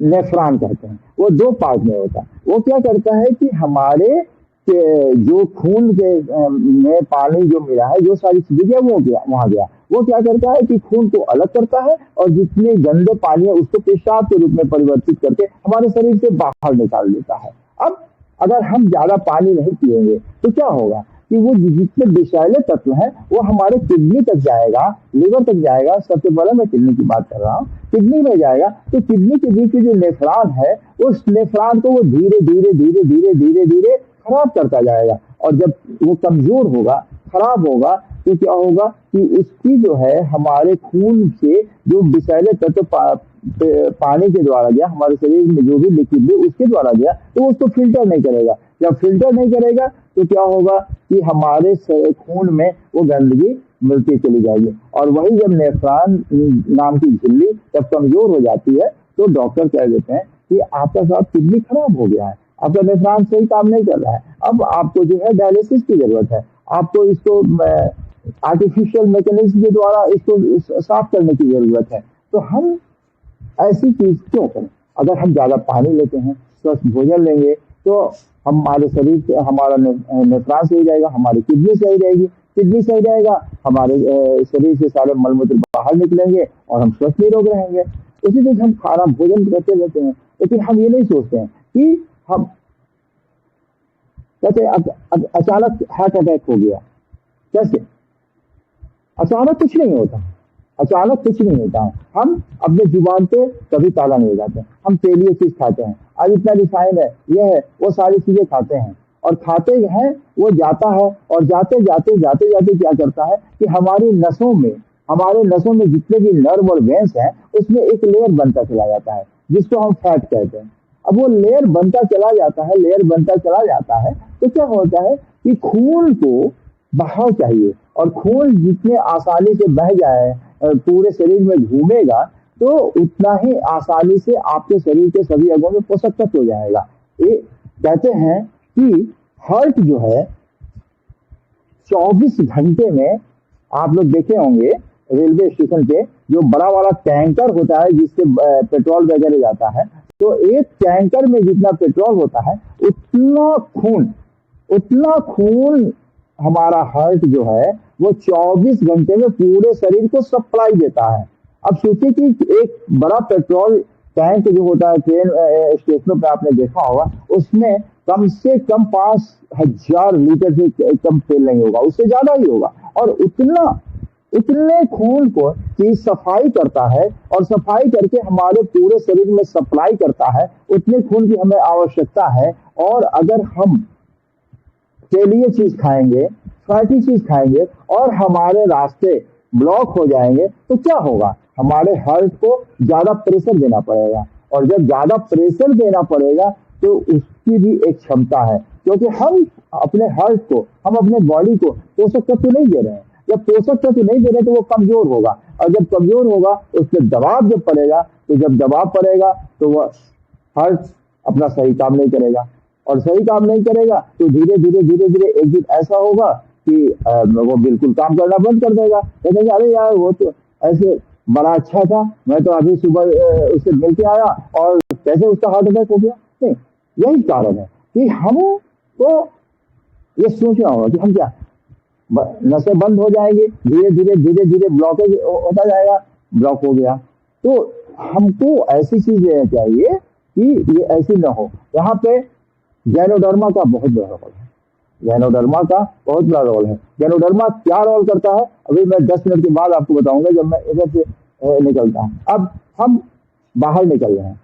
नेफ्रॉन कहते हैं, वो 2 पार्ट में होता है। वो क्या करता है कि हमारे जो खून के में पानी जो मिला है, जो सारी चीजें वो गया वहां गया, वो क्या करता है कि खून को अलग करता है, और जितने गंदे पानी है उसको पेशाब के रूप में परिवर्तित करके हमारे शरीर से बाहर निकाल देता है। अब अगर हम ज्यादा पानी नहीं पिएंगे तो क्या होगा कि वो जितने विषैले तत्व हैं वो हमारे किडनी तक जाएगा, लिवर तक जाएगा। सबसे पहले मैं किडनी की बात कर रहा हूँ, किडनी में जाएगा, तो किडनी के बीच में जो नेफ्रॉन है, उस नेफ्रॉन को वो धीरे धीरे धीरे धीरे धीरे धीरे खराब करता जाएगा, और जब वो कमजोर होगा, खराब होगा, तो क्या होगा कि उसकी जो है हमारे खून से जो विषैले तत्व पानी के द्वारा गया, हमारे शरीर में जो भी लिक्विड है उसके द्वारा गया, तो उसको फिल्टर नहीं करेगा। जब फिल्टर नहीं करेगा तो क्या होगा कि हमारे खून में वो गंदगी मिलती चली जाएगी, और वही जब नेफ्रॉन नाम की झिल्ली जब कमजोर हो जाती है तो डॉक्टर कह देते हैं कि आपका साहब किडनी खराब हो गया है, आपका नेफ्रॉन सही काम नहीं कर रहा है, अब आपको जो है डायलिसिस की जरूरत है, आपको इसको आर्टिफिशियल मैकेनिज्म के द्वारा इसको साफ करने की जरूरत है। तो हम ऐसी चीज क्यों करें? अगर हम ज्यादा पानी लेते हैं, स्वस्थ भोजन लेंगे, तो हमारे शरीर से हमारा नेफ्रॉन सही जाएगा, हमारी किडनी सही रहेगी, किडनी सही रहेगा, हमारे शरीर से सारे मलमूत्र बाहर निकलेंगे और हम स्वस्थ निरोग रहेंगे। उसी तरह हम खाना भोजन करते रहते हैं, लेकिन हम ये नहीं सोचते हैं कि हम कहते अचानक हार्ट अटैक हो गया। कैसे? अचानक कुछ नहीं होता, अचानक कुछ नहीं होता है। हम अपने जुबान पे कभी ताला नहीं लगाते, हम तेलीय चीज खाते हैं, आज इतना रिफाइंड है, यह है, वो सारी चीजें खाते हैं, और खाते हैं वो जाता है, और जाते जाते जाते जाते क्या करता है कि हमारे नसों में जितने भी नर्व और वेंस हैं उसमें एक लेयर बनता चला जाता है, जिसको हम फैट कहते हैं। अब वो लेयर बनता चला जाता है, तो क्या होता है कि खून को बहाव चाहिए, और खून जितने आसानी से बह जाए, पूरे शरीर में घूमेगा, तो उतना ही आसानी से आपके शरीर के सभी अंगों में पोषक तत्व हो जाएगा। ये कहते हैं कि हार्ट जो है 24 घंटे में, आप लोग देखे होंगे रेलवे स्टेशन पे जो बड़ा वाला टैंकर होता है जिससे पेट्रोल वगैरह जाता है, तो एक टैंकर में जितना पेट्रोल होता है उतना खून हमारा हार्ट जो है वो 24 घंटे में पूरे शरीर को सप्लाई देता है। अब सोचिए कि एक बड़ा पेट्रोल टैंक जो होता है ट्रेन स्टेशनों पे आपने देखा होगा, उसमें कम से कम 5000 लीटर से कम तेल नहीं होगा, उससे ज्यादा ही होगा। और उतने खून को कि सफाई करता है, और सफाई करके हमारे पूरे शरीर में सप्लाई करता है, उतने खून की हमें आवश्यकता है। और अगर हम तेलीय चीज खाएंगे, फैटी चीज खाएंगे और हमारे रास्ते ब्लॉक हो जाएंगे, तो क्या होगा? हमारे हार्ट को ज्यादा प्रेशर देना पड़ेगा, और जब ज्यादा प्रेशर देना पड़ेगा तो उसकी भी एक क्षमता है, क्योंकि हम अपने हार्ट को, हम अपने बॉडी को पोषक तत्व नहीं दे रहे हैं। जब पोषक तत्व नहीं दे रहे तो वो कमजोर होगा, और जब कमजोर होगा उस पर दबाव जब पड़ेगा, तो जब दबाव पड़ेगा तो वह हार्ट अपना सही काम नहीं करेगा, और सही काम नहीं करेगा तो धीरे धीरे एक दिन ऐसा होगा कि वो बिल्कुल काम करना बंद कर देगा। कहते अरे यार वो तो ऐसे बड़ा अच्छा था, मैं तो अभी सुबह उससे मिल के आया और कैसे उसका हार्ट अटैक हो गया। नहीं, यही कारण है कि हमको ये सोचना होगा कि हम क्या नसें बंद हो जाएंगे, धीरे धीरे ब्लॉकेज होता जाएगा, ब्लॉक हो गया। तो हमको ऐसी चीज लेना चाहिए कि ये ऐसी ना हो। यहाँ पे गैनोडर्मा का बहुत बड़ा रोल है, गैनोडर्मा का बहुत बड़ा रोल है। गैनोडर्मा क्या रोल करता है अभी मैं 10 मिनट के बाद आपको बताऊंगा, जब मैं इधर से निकलता हूँ। अब हम बाहर निकल रहे हैं,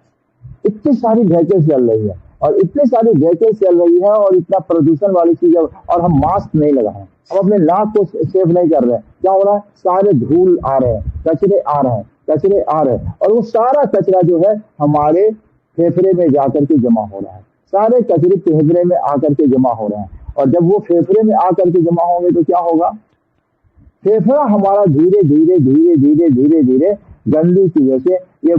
इतनी सारी व्हीकल्स चल रही है, और इतनी सारी व्हीकल्स चल रही है, और इतना प्रदूषण वाली चीज, और हम मास्क नहीं लगा रहे हैं, हम अपने नाक को सेफ नहीं कर रहे हैं। क्या हो रहा है? सारे धूल आ रहे हैं, कचरे आ रहे हैं, और वो सारा कचरा जो है हमारे फेफड़े में जाकर के जमा हो रहा है। सारे कचरे फेफड़े में आकर के जमा हो रहे हैं, और जब वो फेफड़े में आकर के जमा होंगे तो क्या होगा? फेफड़ा हमारा धीरे धीरे गंदी चीजों से, ये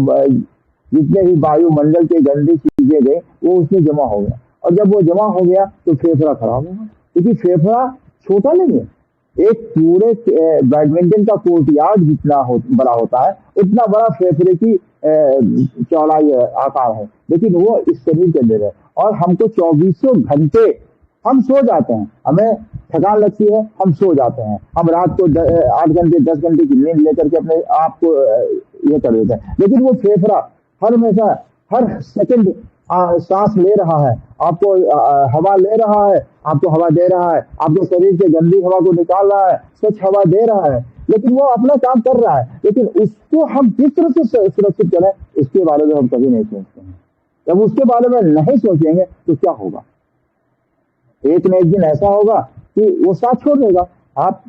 जितने भी वायुमंडल के गंदी चीजें गए वो उसमें जमा हो गया, और जब वो जमा हो गया तो फेफड़ा खराब होगा। क्योंकि फेफड़ा छोटा नहीं है, एक पूरे बैडमिंटन का कोर्टयार्ड जितना बड़ा होता है, उतना बड़ा फेफड़े की चौड़ाई आकार है, लेकिन वो इस शरीर के अंदर है। और हमको 24 घंटे हम सो जाते हैं, हमें थकान लगती है, हम सो जाते हैं, हम रात को 8 घंटे 10 घंटे की नींद लेकर के अपने आप को ये कर देते हैं। लेकिन वो फेफड़ा हर हमेशा हर सेकंड सांस ले रहा है, आपको हवा ले रहा है, आपको हवा दे रहा है, आपके शरीर से गंदी हवा को निकाल रहा है, स्वच्छ हवा दे रहा है, लेकिन वो अपना काम कर रहा है। लेकिन उसको हम किस तरह से सुरक्षित करें, इसके बारे में हम कभी नहीं सोचते हैं। जब उसके बारे में नहीं सोचेंगे तो क्या होगा? एक न एक दिन ऐसा होगा कि वो साथ छोड़ देगा। आप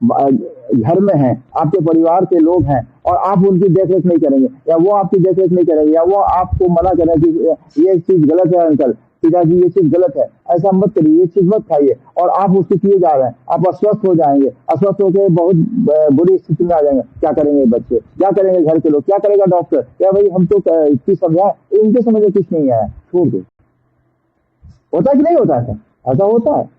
घर में हैं, आपके परिवार के लोग हैं, और आप उनकी देखरेख नहीं करेंगे, या वो आपकी देखरेख नहीं करेंगे, या वो आपको मना करें कि ये चीज गलत है अंकल, पिताजी ये चीज गलत है, ऐसा मत करिए, ये चीज मत खाइए, और आप उसको किए जा रहे हैं, आप अस्वस्थ हो जाएंगे, अस्वस्थ होकर बहुत बुरी स्थिति में आ जाएंगे। क्या करेंगे बच्चे, क्या करेंगे घर के लोग, क्या करेगा डॉक्टर? क्या भाई हम तो चीज समझाए, इनके समझ में कुछ नहीं आया, छोड़ दो। होता है कि नहीं होता है? ऐसा होता है।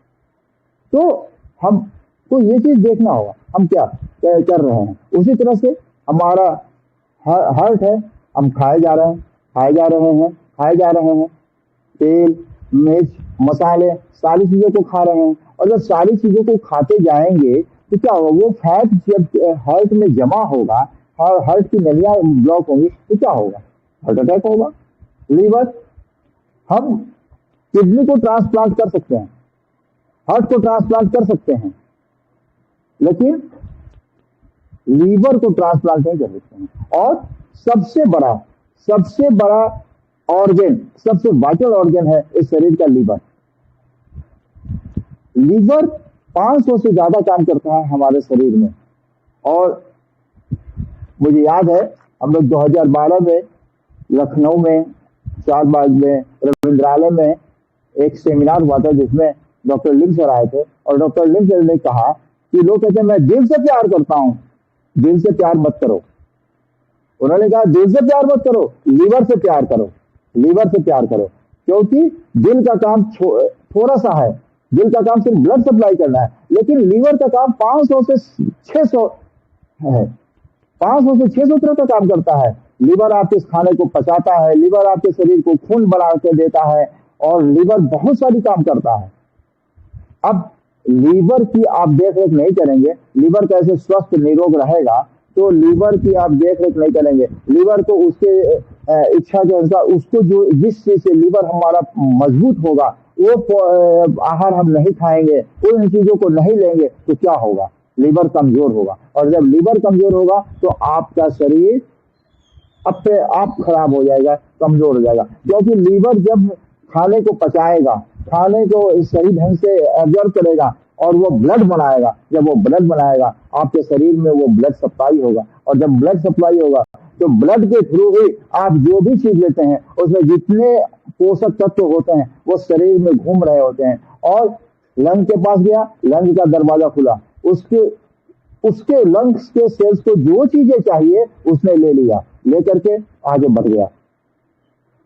तो हमको ये चीज देखना होगा हम क्या कर रहे हैं। उसी तरह से हमारा हार्ट है, हम खाए जा रहे हैं तेल, मिर्च, मसाले, सारी चीजों को खा रहे हैं, और जब सारी चीजों को खाते जाएंगे तो क्या होगा? वो फैट जब हार्ट में जमा होगा, हार्ट की नलियां ब्लॉक होंगी, तो क्या होगा? हार्ट अटैक होगा। लीवर, हम किडनी को ट्रांसप्लांट कर सकते हैं, हार्ट को ट्रांसप्लांट कर सकते हैं, लेकिन लीवर को ट्रांसप्लांट नहीं कर सकते हैं। और सबसे बड़ा ऑर्गन, सबसे वाइटल ऑर्गन है इस शरीर का लीवर। लीवर 500 से ज्यादा काम करता है हमारे शरीर में। और मुझे याद है हम लोग 2012 में लखनऊ में, चारबाग में, रविंद्रालय में एक सेमिनार हुआ था, जिसमें डॉक्टर लिम सर आए थे और डॉक्टर लिम सर ने कहा कि लोग कहते हैं मैं दिल से प्यार करता हूं, दिल से प्यार मत करो। उन्होंने कहा दिल से प्यार मत करो, लीवर से प्यार करो, लीवर से प्यार करो, क्योंकि दिल का काम थोड़ा सा है, दिल का काम सिर्फ ब्लड सप्लाई करना है, लेकिन लीवर का काम 500 से 600 है, 500 से 600 तरह का काम करता है। लीवर आपके खाने को पचाता है, लीवर आपके शरीर को खून बना के देता है और लीवर बहुत सारी काम करता है। अब लीवर की आप देख रेख नहीं करेंगे, लीवर कैसे स्वस्थ निरोग रहेगा, तो लीवर की आप देख रेख नहीं करेंगे, लीवर को उसके इच्छा के अनुसार उसको जो जिस चीज से लीवर हमारा मजबूत होगा वो आहार हम नहीं खाएंगे, उन चीजों को नहीं लेंगे, तो क्या होगा, लीवर कमजोर होगा। और जब लीवर कमजोर होगा तो आपका शरीर अपने आप खराब हो जाएगा, कमजोर हो जाएगा, क्योंकि लीवर जब खाने को पचाएगा, खाने को सही ढंग से एब्जॉर्ब करेगा और वो ब्लड बनाएगा, जब वो ब्लड बनाएगा आपके शरीर में वो ब्लड सप्लाई होगा, और जब ब्लड सप्लाई होगा तो ब्लड के थ्रू ही आप जो भी चीज लेते हैं उसमें जितने पोषक तत्व होते हैं वो शरीर में घूम रहे होते हैं। और लंग के पास गया, लंग का दरवाजा खुला, उसके लंग्स के सेल्स को जो चीजें चाहिए उसने ले लिया, लेकर के आगे बढ़ गया,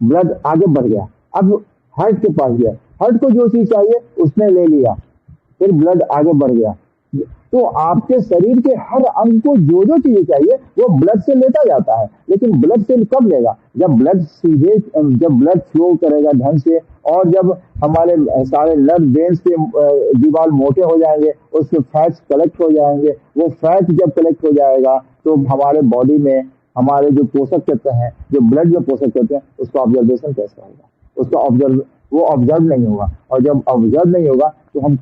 ब्लड आगे बढ़ गया। अब हार्ट के पास गया, हार्ट को जो चीज चाहिए उसने ले लिया, फिर ब्लड आगे बढ़ गया। तो आपके शरीर के हर अंग को जो जो चीजें चाहिए वो ब्लड से लेता जाता है, लेकिन ब्लड से कब लेगा, जब ब्लड फ्लो करेगा ढंग से, और जब हमारे सारे नर्व वेन्स के दीवार मोटे हो जाएंगे, उसमें फैट्स कलेक्ट हो जाएंगे, वो फैट जब कलेक्ट हो जाएगा तो हमारे बॉडी में हमारे जो पोषक तत्व हैं, जो ब्लड में पोषक तत्व हैं, उसका ऑब्जर्वेशन कैसे होगा, उसका ऑब्जर्व नहीं होगा। और जब ऑब्जर्व नहीं होगा तो हम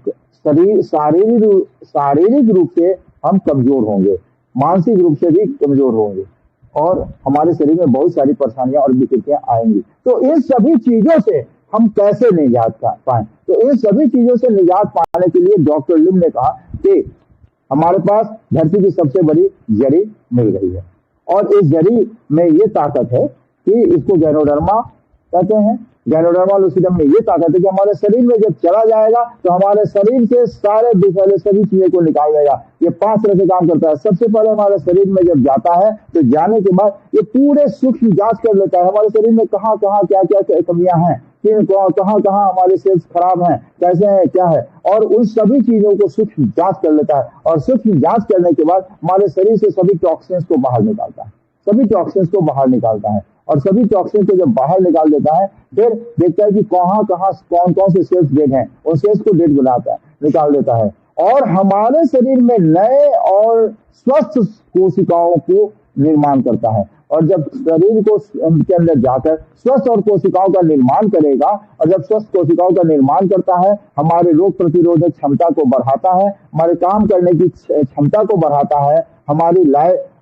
शारीरिक रूप से हम कमजोर होंगे, मानसिक रूप से भी कमजोर होंगे, और हमारे शरीर में बहुत सारी परेशानियां और विकृतियां आएंगी। तो इन सभी चीजों से हम कैसे निजात पाएं, तो इन सभी चीजों से निजात पाने के लिए डॉक्टर लिम ने कहा कि हमारे पास धरती की सबसे बड़ी जड़ी मिल गई है, और इस जड़ी में ये ताकत है कि इसको गैनोडर्मा कहते हैं। गैनोडर्मा लूसिडम में ये ताकत है कि हमारे शरीर में जब चला जाएगा तो हमारे शरीर से सारे विषैले सभी चीजें को निकाल देगा। ये 5 तरह से काम करता है। सबसे पहले हमारे शरीर में जब जाता है तो जाने के बाद ये पूरे सूक्ष्म जांच कर लेता है हमारे शरीर में कहाँ कहाँ क्या क्या कमियां हैं, कहाँ कहाँ हमारे सेल्स खराब हैं, कैसे हैं, क्या है, और उन सभी चीजों को सूक्ष्म जांच कर लेता है। और सूक्ष्म जांच करने के बाद हमारे शरीर से सभी टॉक्सिन्स को बाहर निकालता है, सभी टॉक्सिन्स को बाहर निकालता है। और सभी टॉक्सिन को जब बाहर निकाल देता है फिर देखता है कि कहाँ कहाँ कौन कौन से सेल्स डेड हैं, उन सेल्स को डेड बनाता है, निकाल देता है, और हमारे शरीर में नए और स्वस्थ कोशिकाओं को निर्माण करता है। और जब शरीर को के अंदर जाकर स्वस्थ और कोशिकाओं का निर्माण करेगा, और जब स्वस्थ कोशिकाओं का निर्माण करता है, हमारे रोग प्रतिरोधक क्षमता को बढ़ाता है, हमारे काम करने की क्षमता को बढ़ाता है,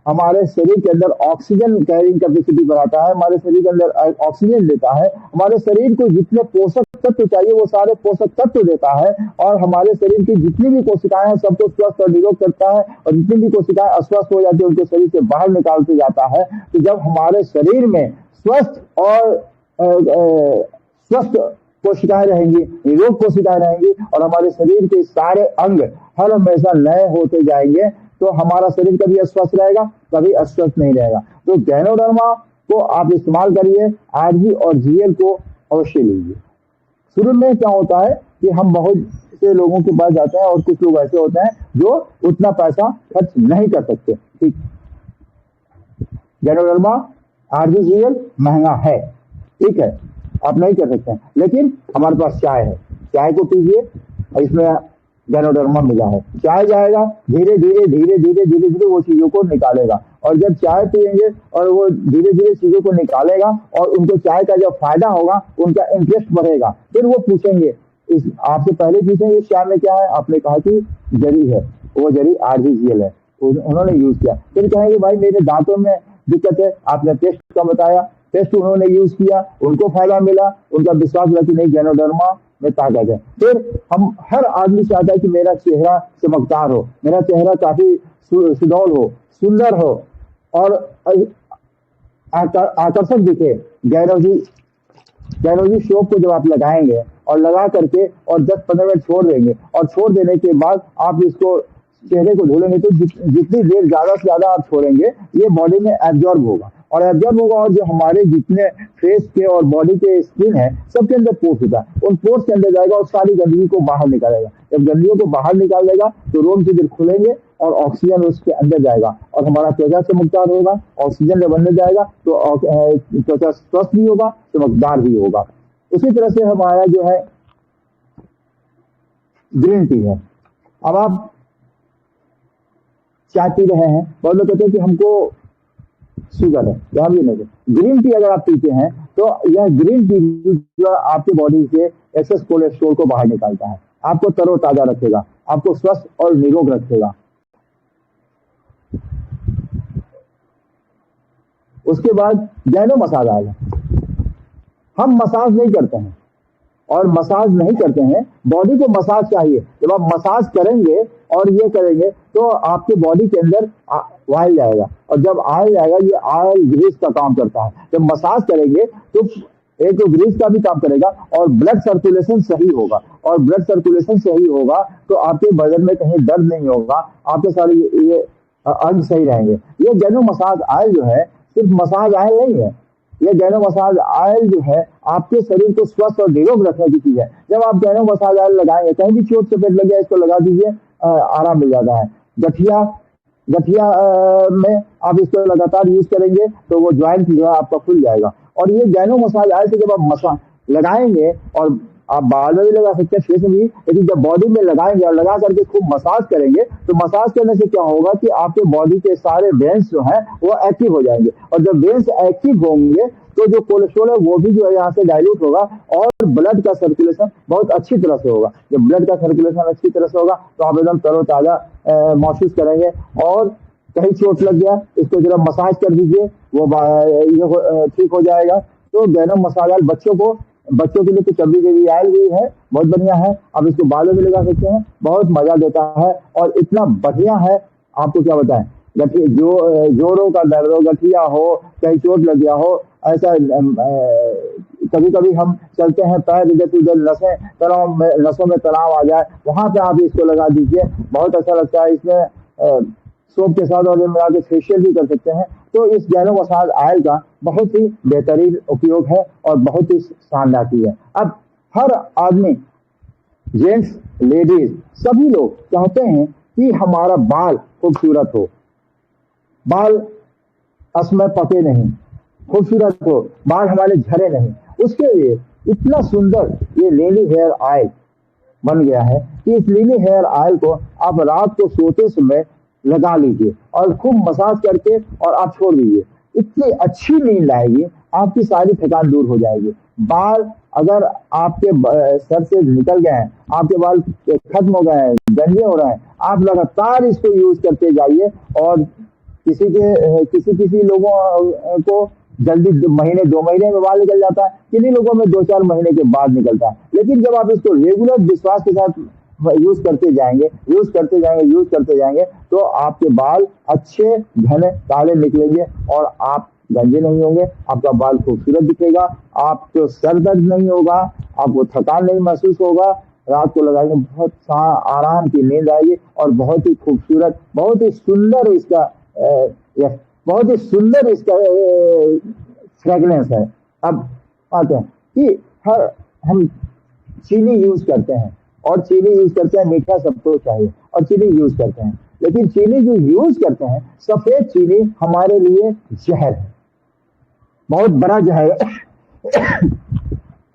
हमारे शरीर के अंदर ऑक्सीजन कैरिंग कैपेसिटी बढ़ाता है, हमारे शरीर के अंदर ऑक्सीजन देता है, हमारे शरीर को जितने पोषक तत्व चाहिए वो सारे पोषक तत्व देता है, और हमारे शरीर की जितनी भी कोशिकाएं हैं सबको स्वस्थ और निरोग करता है, और जितनी भी कोशिकाएं अस्वस्थ हो जाती है उनको शरीर से बाहर निकालते जाता है। तो जब हमारे शरीर में स्वस्थ और स्वस्थ कोशिकाएं रहेंगी, निरोग कोशिकाएं रहेंगी, और हमारे शरीर के सारे अंग हर हमेशा नए होते जाएंगे, तो हमारा शरीर कभी अस्वस्थ रहेगा, कभी अस्वस्थ नहीं रहेगा। तो गैनोडर्मा को आप इस्तेमाल करिए, आरजी और जीएल को अवश्य लीजिए। शुरू में क्या होता है कि हम बहुत से लोगों के पास जाते हैं, और कुछ लोग ऐसे होते हैं जो उतना पैसा खर्च नहीं कर सकते। ठीक, गैनोडर्मा आरजी जीएल महंगा है, ठीक है, आप नहीं कर सकते हैं, लेकिन हमारे पास चाय है, चाय को पीजिए, इसमें गैनोडर्मा मिला है। चाय जाएगा, धीरे धीरे वो चीजों को निकालेगा, और जब चाय पियेंगे और वो धीरे धीरे चीजों को निकालेगा और उनको चाय का जब फायदा होगा उनका इंटरेस्ट बढ़ेगा, फिर वो पूछेंगे, आपसे पहले पूछेंगे चाय में क्या है, आपने कहा कि जड़ी है, वो जड़ी आरजीजीएल है, उन्होंने यूज किया, फिर कहेंगे भाई मेरे दांतों में दिक्कत है, आपने टेस्ट का बताया, टेस्ट उन्होंने यूज किया, उनको फायदा मिला, उनका विश्वास हुआ कि नहीं गैनोडर्मा में ताकत है। फिर हम हर आदमी चाहता है कि मेरा चेहरा चमकदार हो, मेरा चेहरा काफी सुडौल हो, सुंदर हो और आकर्षक दिखे। गैनोजी सोप को जब आप लगाएंगे और लगा करके और 10-15 मिनट छोड़ देंगे और छोड़ देने के बाद आप इसको चेहरे को धुलेंगे तो जितनी देर ज्यादा से ज्यादा आप छोड़ेंगे ये बॉडी में एब्जॉर्ब होगा और एब्जॉर्ब होगा और जो हमारे जितने फेस के और बॉडी के स्किन है सबके अंदर पोर्स होता है, उन पोर्स के अंदर जाएगा और सारी गंदगी को बाहर निकालेगा। जब गंदगियों को बाहर निकाल देगा तो रोम छिद्र खुलेंगे और ऑक्सीजन उसके अंदर जाएगा और हमारा त्वचा चमकदार होगा। ऑक्सीजन जब अंदर जाएगा तो त्वचा स्वस्थ भी होगा, चमकदार भी होगा। उसी तरह से हमारा जो है ग्रीन टी है। अब आप चाय पी रहे हैं, बहुत लोग कहते हैं कि हमको शुगर है, यहाँ भी नहीं। ग्रीन टी अगर आप पीते हैं तो यह ग्रीन टी जो आपके बॉडी से एक्सेस कोलेस्ट्रॉल को बाहर निकालता है, आपको तरोताजा रखेगा, आपको स्वस्थ और निरोग रखेगा। उसके बाद गैनो मसाज आएगा। हम मसाज नहीं करते हैं और मसाज नहीं करते हैं, बॉडी को मसाज चाहिए। जब आप मसाज करेंगे और ये करेंगे तो आपके बॉडी के अंदर ऑयल जाएगा और जब ऑयल जाएगा, ये ऑयल ग्रीस का काम करता है। जब मसाज करेंगे तो एक तो ग्रीस का भी काम करेगा और ब्लड सर्कुलेशन सही होगा और ब्लड सर्कुलेशन सही होगा तो आपके बदन में कहीं दर्द नहीं होगा, आपके सारे ये अंग सही रहेंगे। ये गैनो मसाज ऑयल जो है सिर्फ मसाज ऑयल नहीं है, ये गैनो मसाज ऑयल जो है आपके शरीर को स्वस्थ और निरोग रखने की चीज है। जब आप गैनो मसाज ऑयल लगाएंगे, कहीं भी चोट चपेट लग गया इसको लगा दीजिए, आराम मिल जाता है। गठिया में आप इसको लगातार यूज करेंगे तो वो ज्वाइंट जो है आपका खुल जाएगा। और ये गैनो मसाज ऑयल से जब आप मसाज लगाएंगे और आप बाल में भी लगा सकते हैं, फेस में भी, लेकिन जब बॉडी में लगाएंगे और लगा करके खूब मसाज करेंगे तो मसाज करने से क्या होगा कि आपके बॉडी के सारे वेन्स जो हैं वो एक्टिव हो जाएंगे और जब वेन्स एक्टिव होंगे तो जो कोलेस्ट्रॉल है वो भी जो है यहाँ से डाइल्यूट होगा और ब्लड का सर्कुलेशन बहुत अच्छी तरह से होगा। जब ब्लड का सर्कुलेशन अच्छी तरह से होगा तो आप एकदम तरोताजा महसूस करेंगे। और कहीं चोट लग गया इसको जरा मसाज कर दीजिए, वो ठीक हो जाएगा। तो गैनो मसाज बच्चों के लिए तो चबी देवी आयल भी है, बहुत बढ़िया है। आप इसको बालों में लगा सकते हैं, बहुत मजा देता है और इतना बढ़िया है, आपको क्या बताएं। जोड़ों का दर्द हो, गठिया हो, कहीं चोट लग गया हो, ऐसा कभी कभी हम चलते हैं पैर इधर उधर नसों में तनाव आ जाए, वहां पे आप इसको लगा दीजिए, बहुत अच्छा लगता है। इसमें सोप के साथ और मिला के फेशियल भी कर सकते हैं। तो इस गैनो मसाज ऑयल का बहुत ही बेहतरीन उपयोग है और बहुत ही शानदार चीज है। अब हर आदमी, जेंट्स, लेडीज, सभी लोग चाहते हैं कि हमारा बाल खूबसूरत हो, बाल असमय पके नहीं, खूबसूरत हो, बाल हमारे झरे नहीं। उसके लिए इतना सुंदर ये लिली हेयर ऑयल बन गया है कि इस लिली हेयर ऑयल को आप रात को सोते समय लगा लीजिए और खूब मसाज करके और आप छोड़ दीजिए। इतनी अच्छी नींद आएगी, आपकी सारी थकान दूर हो जाएगी। बाल अगर आपके सर से निकल गए हैं, आपके बाल खत्म हो गए हैं, गंजे हो रहे हैं, आप लगातार इसको यूज करते जाइए। और किसी लोगों को जल्दी 2 महीने में बाल निकल जाता है, किन्हीं लोगों में 2-4 महीने के बाद निकलता है। लेकिन जब आप इसको रेगुलर विश्वास के साथ यूज करते जाएंगे तो आपके बाल अच्छे घने काले निकलेंगे और आप गंजे नहीं होंगे, आपका बाल खूबसूरत दिखेगा, आपको सर दर्द नहीं होगा, आपको थकान नहीं महसूस होगा। रात को लगाएंगे बहुत आराम की नींद आएगी और बहुत ही खूबसूरत, बहुत ही सुंदर इसका फ्रेगनेंस है। अब आते हैं कि हम चीनी यूज करते हैं और चीनी यूज करते हैं, मीठा सबको चाहिए और चीनी यूज करते हैं, लेकिन चीनी जो यूज करते हैं, सफेद चीनी हमारे लिए जहर है, बहुत बड़ा जहर है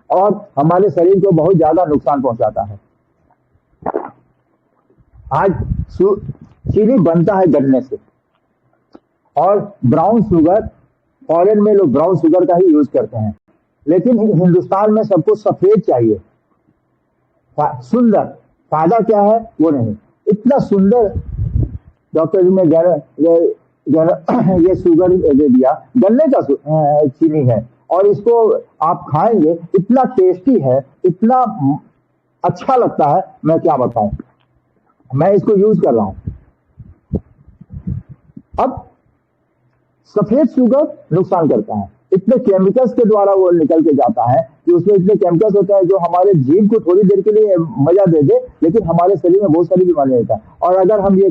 और हमारे शरीर को बहुत ज्यादा नुकसान पहुंचाता है। आज चीनी बनता है गन्ने से और ब्राउन शुगर, फॉरेन में लोग ब्राउन शुगर का ही यूज करते हैं, लेकिन हिंदुस्तान में सबको सफेद चाहिए। सुंदर, फायदा क्या है वो नहीं। इतना सुंदर डॉक्टर जी ने ये शुगर दे दिया, गन्ने का चीनी है और इसको आप खाएंगे, इतना टेस्टी है, इतना अच्छा लगता है, मैं क्या बताऊं। मैं इसको यूज कर रहा हूं। अब सफेद शुगर नुकसान करता है, इतने केमिकल्स के द्वारा वो निकल के जाता है कि उसमें इतने केमिकल्स होते हैं जो हमारे जीव को थोड़ी देर के लिए मजा दे दे, लेकिन हमारे शरीर में बहुत सारी बीमारियां होता है। और अगर हम ये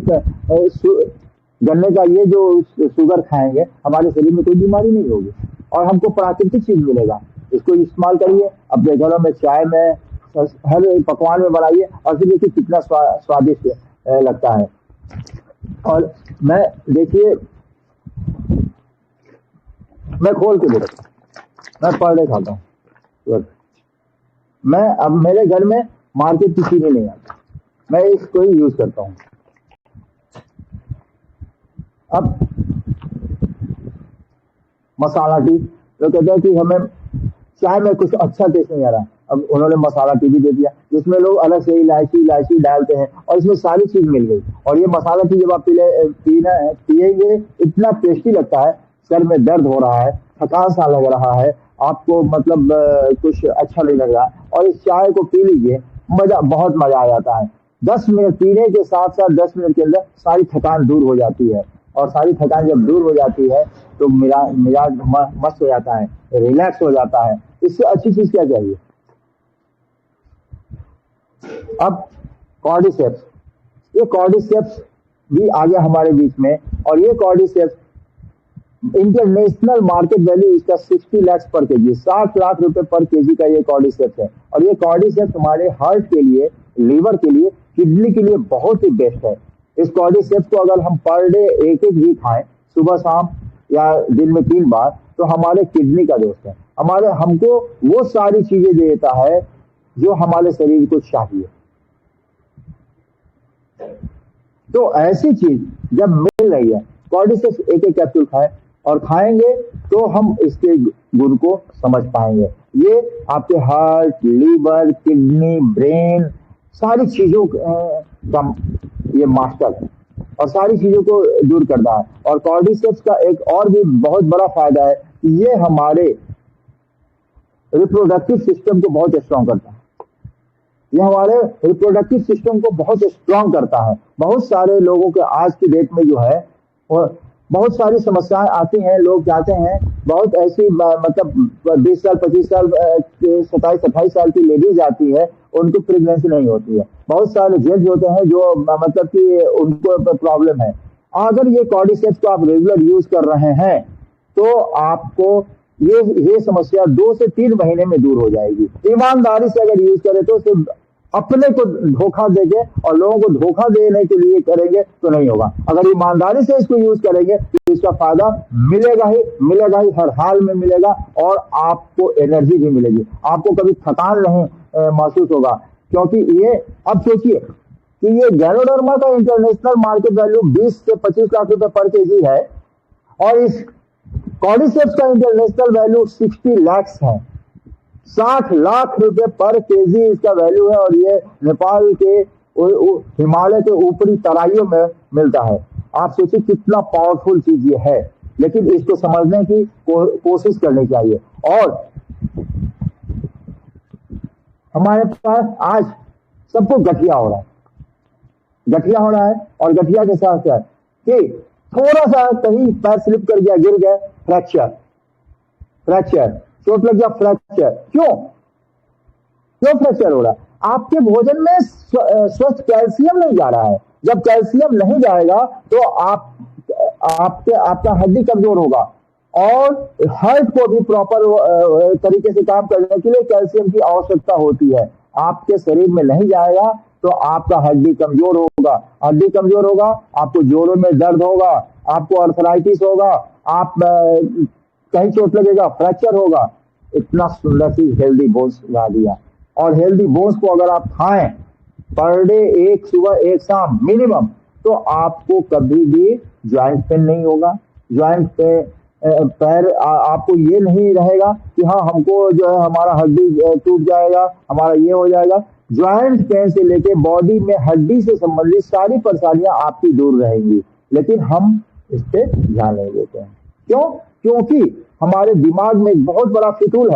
गन्ने का ये जो शुगर खाएंगे, हमारे शरीर में कोई बीमारी नहीं होगी और हमको प्राकृतिक चीज मिलेगा। इसको इस्तेमाल करिए अपने घरों में, चाय में, हर पकवान में बनाइए और फिर देखिए कितना स्वादिष्ट लगता है। और मैं देखिए, मैं खोल के देखता हूँ, मैं पर डे खाता हूँ। मैं अब मेरे घर में मार्केट की चीजें नहीं आती, मैं इसको ही यूज करता हूँ। अब मसाला टी, तो कहते हैं कि हमें चाय में कुछ अच्छा टेस्ट नहीं आ रहा, अब उन्होंने मसाला टी भी दे दिया जिसमें लोग अलग से इलायची डालते हैं और इसमें सारी चीज मिल गई। और ये मसाला टी जब आप पिएंगे इतना टेस्टी लगता है, सर में दर्द हो रहा है, थकान सा लग रहा है, आपको मतलब कुछ अच्छा नहीं लग रहा है, और इस चाय को पी लीजिए, बहुत मजा आ जाता है। 10 मिनट पीने के साथ साथ 10 मिनट के अंदर सारी थकान दूर हो जाती है। और सारी थकान जब दूर हो जाती है तो मिजाज मस्त हो जाता है, रिलैक्स हो जाता है। इससे अच्छी चीज क्या चाहिए। अब कॉर्डिसेप्स, ये कॉर्डिसेप्स भी आ गया हमारे बीच में, और ये कॉर्डिसेप्स इंटरनेशनल मार्केट वैल्यू इसका 60 लाख पर केजी, 60 लाख रुपए पर केजी का ये कॉर्डिसेप्स है। और ये कॉर्डिसेप्स हमारे हार्ट के लिए, लिवर के लिए, किडनी के लिए बहुत ही बेस्ट है। इस कॉर्डिसेप्स को अगर हम पर डे एक भी खाएं, सुबह शाम या दिन में 3 बार, तो हमारे किडनी का दोस्त है, हमको वो सारी चीजें देता है जो हमारे शरीर को चाहिए। तो ऐसी चीज जब मिल रही है, कॉर्डिसेप्स एक कैप्सूल खाएं और खाएंगे तो हम इसके गुण को समझ पाएंगे। ये आपके हार्ट, लीवर, किडनी, ब्रेन, सारी चीजों का ये मास्टर है और सारी चीजों को दूर करता है। और कॉर्डिसेप्स का एक और भी बहुत बड़ा फायदा है कि ये हमारे रिप्रोडक्टिव सिस्टम को बहुत स्ट्रॉन्ग करता है। ये हमारे रिप्रोडक्टिव सिस्टम को बहुत स्ट्रॉन्ग करता है। बहुत सारे लोगों के आज की डेट में जो है बहुत सारी समस्याएं आती हैं, लोग जाते हैं, बहुत ऐसी मतलब 20 साल 25 साल 27-28 साल की लेडीज आती है, उनको प्रेगनेंसी नहीं होती है। बहुत सारे जेंट्स होते हैं जो मतलब कि उनको प्रॉब्लम है। अगर ये कॉर्डिसेप्स को आप रेगुलर यूज कर रहे हैं तो आपको ये समस्या 2 से 3 महीने में दूर हो जाएगी। ईमानदारी से अगर यूज करें तो सिर्फ अपने को धोखा देंगे और लोगों को धोखा देने के लिए करेंगे तो नहीं होगा। अगर ईमानदारी से इसको यूज करेंगे तो इसका फायदा मिलेगा ही, हर हाल में मिलेगा, और आपको एनर्जी भी मिलेगी, आपको कभी थकान नहीं महसूस होगा। क्योंकि ये, अब सोचिए कि ये गैनोडर्मा का इंटरनेशनल मार्केट वैल्यू 20 से 25 लाख रुपए पर केजी है और इस कॉर्डिसेप्स का इंटरनेशनल वैल्यू 60 लाख है। 60 लाख रुपए पर केजी इसका वैल्यू है और ये नेपाल के हिमालय के ऊपरी तराइयों में मिलता है। आप सोचिए कितना पावरफुल चीज ये है, लेकिन इसको समझने की कोशिश करनी चाहिए। और हमारे पास आज सबको गठिया हो रहा है, और गठिया के साथ क्या कि थोड़ा सा कहीं पैर स्लिप कर गया, गिर गया, फ्रैक्चर, चोट लग गया, फ्रैक्चर। क्यों फ्रैक्चर हो रहा है? आपके भोजन में स्वस्थ कैल्शियम नहीं जा रहा है। जब कैल्शियम नहीं जाएगा तो आपका हड्डी कमजोर होगा, और हार्ट को भी प्रॉपर तरीके से काम करने के लिए कैल्शियम की आवश्यकता होती है। आपके शरीर में नहीं जाएगा तो आपका हड्डी कमजोर होगा, आपको जोड़ों में दर्द होगा, आपको अर्थराइटिस होगा, आप कहीं चोट लगेगा, फ्रैक्चर होगा। इतना सुंदर सी हेल्दी बोन्स ला दिया। और हेल्दी बोन्स को अगर आप खाएं पर डे, एक सुबह एक शाम मिनिमम, तो आपको कभी भी ज्वाइंट पेन नहीं होगा। ज्वाइंट पे पैर आपको ये नहीं रहेगा कि हाँ हमको जो है हमारा हड्डी टूट जाएगा, हमारा ये हो जाएगा। ज्वाइंट पेन से लेके बॉडी में हड्डी से संबंधित सारी परेशानियां आपकी दूर रहेंगी, लेकिन हम इस पे ध्यान नहीं देते हैं। क्यों? क्योंकि हमारे दिमाग में एक बहुत बड़ा फितूल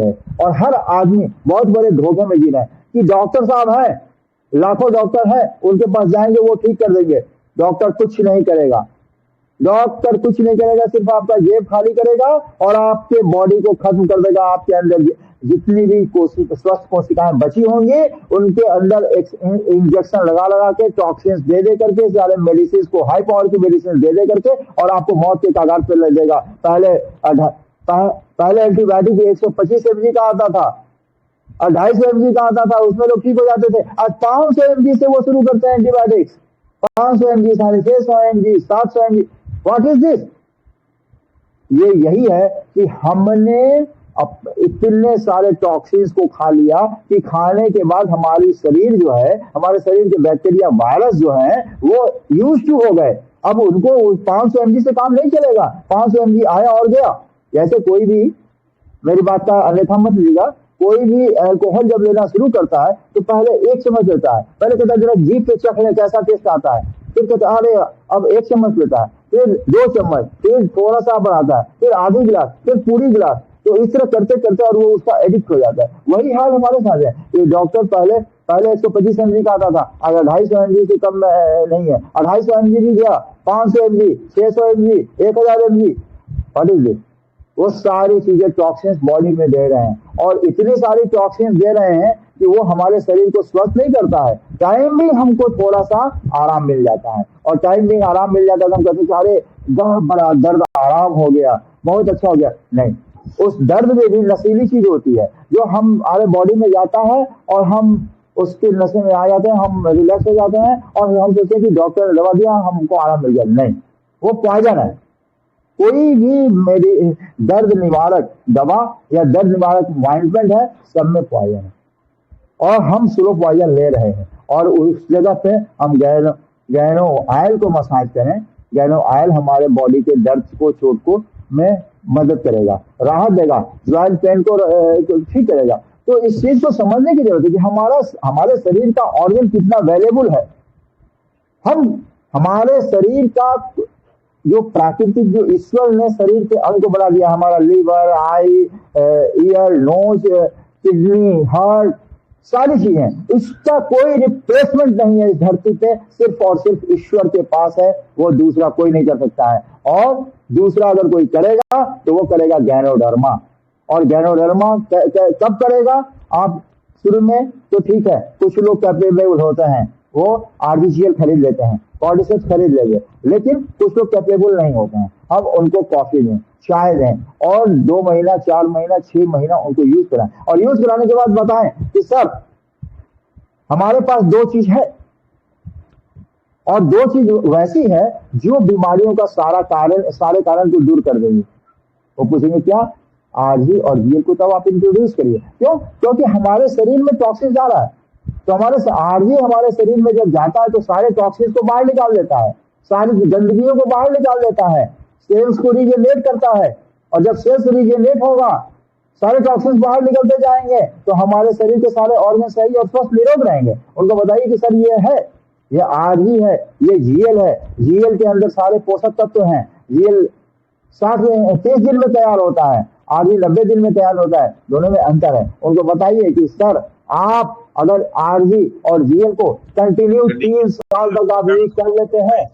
है, और हर आदमी बहुत बड़े धोखे में जी रहा है कि डॉक्टर साहब हैं, लाखों डॉक्टर हैं, उनके पास जाएंगे वो ठीक कर देंगे। डॉक्टर कुछ नहीं करेगा। डॉक्टर कुछ नहीं करेगा, सिर्फ आपका जेब खाली करेगा और आपके बॉडी को खत्म कर देगा। आपके अंदर जितनी भी स्वस्थ कोशिकाएं बची होंगी उनके अंदर इंजेक्शन लगा लगा के टॉक्सिन्स दे दे करके, सारे मेडिसिन को, हाई पावर की मेडिसिन दे दे करके, और आपको मौत के कगार पर ले देगा। पहले एंटीबायोटिक 125 mg का आता था और 250 mg का आता था, उसमें लोग ठीक हो जाते थे। आज 500 mg से वो शुरू करते हैं antibiotics. 500 mg, 650 mg, 700 mg। What is this? ये यही है कि हमने इतने सारे टॉक्सिन्स को खा लिया कि खाने के बाद हमारी शरीर जो है, हमारे शरीर के बैक्टीरिया, वायरस जो है वो यूज टू हो गए। अब उनको 500 mg से काम नहीं चलेगा। 500 mg आया और गया। जैसे कोई भी, मेरी बात का अन्यथा मत लीजिएगा, कोई भी अल्कोहल जब लेना शुरू करता है तो पहले 1 चम्मच लेता है, पहले कहता है जरा जीभ पे चख ले कैसा टेस्ट आता है, फिर कहता है अरे अब 1 चम्मच लेता है, फिर 2 चम्मच, फिर थोड़ा सा बढ़ाता है, फिर आधी गिलास, फिर पूरी गिलास। तो इस तरह करते करते और वो उसका एडिक्ट हो जाता है। वही हाल हमारे साथ है। ये डॉक्टर पहले 125 mg का आता था, आज 250 mg से कम नहीं है। 250 mg भी गया, 500 mg, 600 mg, 1000 mg। What is this? वो सारी चीजें टॉक्सिन्स बॉडी में दे रहे हैं और इतनी सारी टॉक्सिन्स दे रहे हैं कि वो हमारे शरीर को स्वस्थ नहीं करता है। टाइम भी हमको थोड़ा सा आराम मिल जाता है, और टाइम भी आराम मिल जाता है तो हम कहते हैं अरे बहुत बड़ा दर्द आराम हो गया, बहुत अच्छा हो गया। नहीं, उस दर्द में भी नशीली चीज होती है जो हमारे बॉडी में जाता है और हम उसके नशे में आ जाते हैं, हम रिलैक्स हो जाते हैं और हम सोचते हैं कि डॉक्टर ने दवा दिया हमको आराम मिल गया। नहीं, वो पॉइजन है। कोई भी दर्द निवारक दवा या दर्द निवारक ऑइंटमेंट है, सब में पॉइजन है और हम स्लो पॉइजन ले रहे हैं। और उस जगह पे हम गैनो ऑयल को मसाज करें। गैनो ऑयल हमारे बॉडी के दर्द को, चोट को में मदद करेगा, राहत देगा, ज्वाइंट पेन को ठीक करेगा। तो इस चीज को समझने की जरूरत है कि हमारे शरीर का ऑर्गन कितना वैल्यूएबल है। हमारे शरीर का जो प्राकृतिक, जो ईश्वर ने शरीर के अंग को बना दिया, हमारा लीवर, आई, ईयर, नोज, किडनी, हार्ट, सारी चीजें, इसका कोई रिप्लेसमेंट नहीं है इस धरती पे। सिर्फ और सिर्फ ईश्वर के पास है, वो दूसरा कोई नहीं कर सकता है। और दूसरा अगर कोई करेगा तो वो करेगा गैनोडर्मा। और गैनोडर्मा कब करेगा? आप शुरू में तो ठीक है, कुछ लोग कैपेबल होते हैं, वो आर्टिफिशियल खरीद लेते हैं, कॉर्डिसेप्स खरीद लेंगे, लेकिन कुछ लोग कैपेबल नहीं होते हैं। अब उनको कॉफी दें, चाय दें और 2 महीना, 4 महीना, 6 महीना उनको यूज कराएं और यूज कराने के बाद बताएं कि सर हमारे पास 2 चीज है और 2 चीज वैसी है जो बीमारियों का सारे कारण को दूर कर देंगी। वो पूछेंगे क्या? आरजी और जीएल को तब आप इंट्रोड्यूस करिए। क्यों? क्योंकि हमारे शरीर में टॉक्सिन जा रहा है, तो हमारे आरजी हमारे शरीर में जब जाता है तो सारे टॉक्सिन को बाहर निकाल देता है, सारी गंदगियों को बाहर निकाल देता है, सेल्स को रीजेनरेट करता है। और जब सेल्स रीजेनरेट होगा, सारे टॉक्सिन्स बाहर निकलते जाएंगे तो हमारे शरीर के सारे ऑर्गन सही और स्वस्थ निरोग रहेंगे। उनको बताइए कि सर ये है, ये आरजी है, ये जीएल है। जीएल के अंदर सारे पोषक तत्व हैं। जीएल 30 दिन में तैयार होता है, आरजी 90 दिन में तैयार होता है, दोनों में अंतर है। उनको बताइए कि सर आप अगर आरजी और जीएल को कंटिन्यू 3 साल तक आप यूज कर लेते हैं।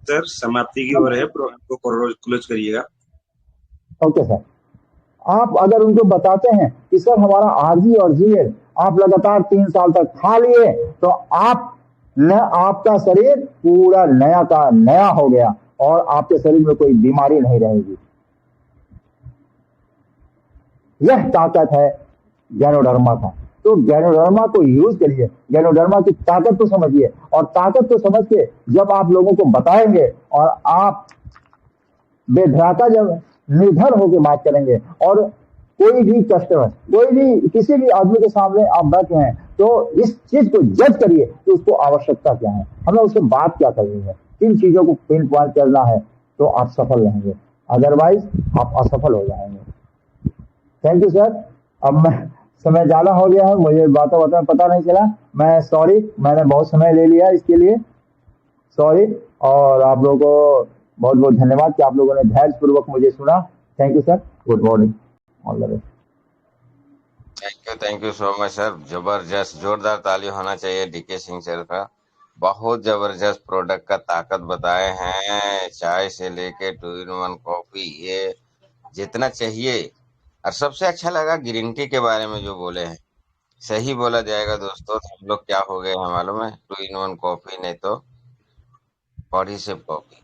सर समाप्ति की ओर है, प्रोग्राम को क्लोज करिएगा। ओके सर, आप अगर उनको बताते हैं कि सर हमारा आरजी और जीएल आप लगातार 3 साल तक खा लिए तो आपका शरीर पूरा नया का नया हो गया और आपके शरीर में कोई बीमारी नहीं रहेगी। यह ताकत है गैनोडर्मा का। तो गैनोडर्मा को यूज करिए, गैनोडर्मा की ताकत को समझिए और ताकत को समझ के जब आप लोगों को बताएंगे और आप बेधड़ाका जब निर्भर होकर बात करेंगे और कोई भी कस्टमर, कोई भी किसी भी आदमी के सामने आप बैठे हैं तो इस चीज को जज करिए कि उसको आवश्यकता क्या है, हमें उससे बात क्या करनी है। इन चीजों को पिन पॉइंट करना है तो आप सफल रहेंगे, अदरवाइज आप असफल हो जाएंगे। Thank you sir. अब मैं समय ज्यादा हो गया है, मुझे बातों में पता नहीं चला, मैं सॉरी, मैंने बहुत समय ले लिया इसके लिए, सॉरी। और आप लोगों को बहुत बहुत धन्यवाद कि आप लोगों ने धैर्य पूर्वक मुझे सुना। Thank you sir, good morning, all the best. Thank you so much sir, जबरदस्त, जोरदार ताली होना चाहिए डीके सिंह सर का। बहुत जबरदस्त प्रोडक्ट का ताकत बताए हैं। चाय से लेके 2 in 1 कॉफी, ये जितना चाहिए। और सबसे अच्छा लगा ग्रीन टी के बारे में जो बोले हैं। सही बोला जाएगा दोस्तों, तो हम लोग क्या हो गए हैं मालूम है? 2 in 1 कॉफी नहीं तो बॉडी से कॉफी।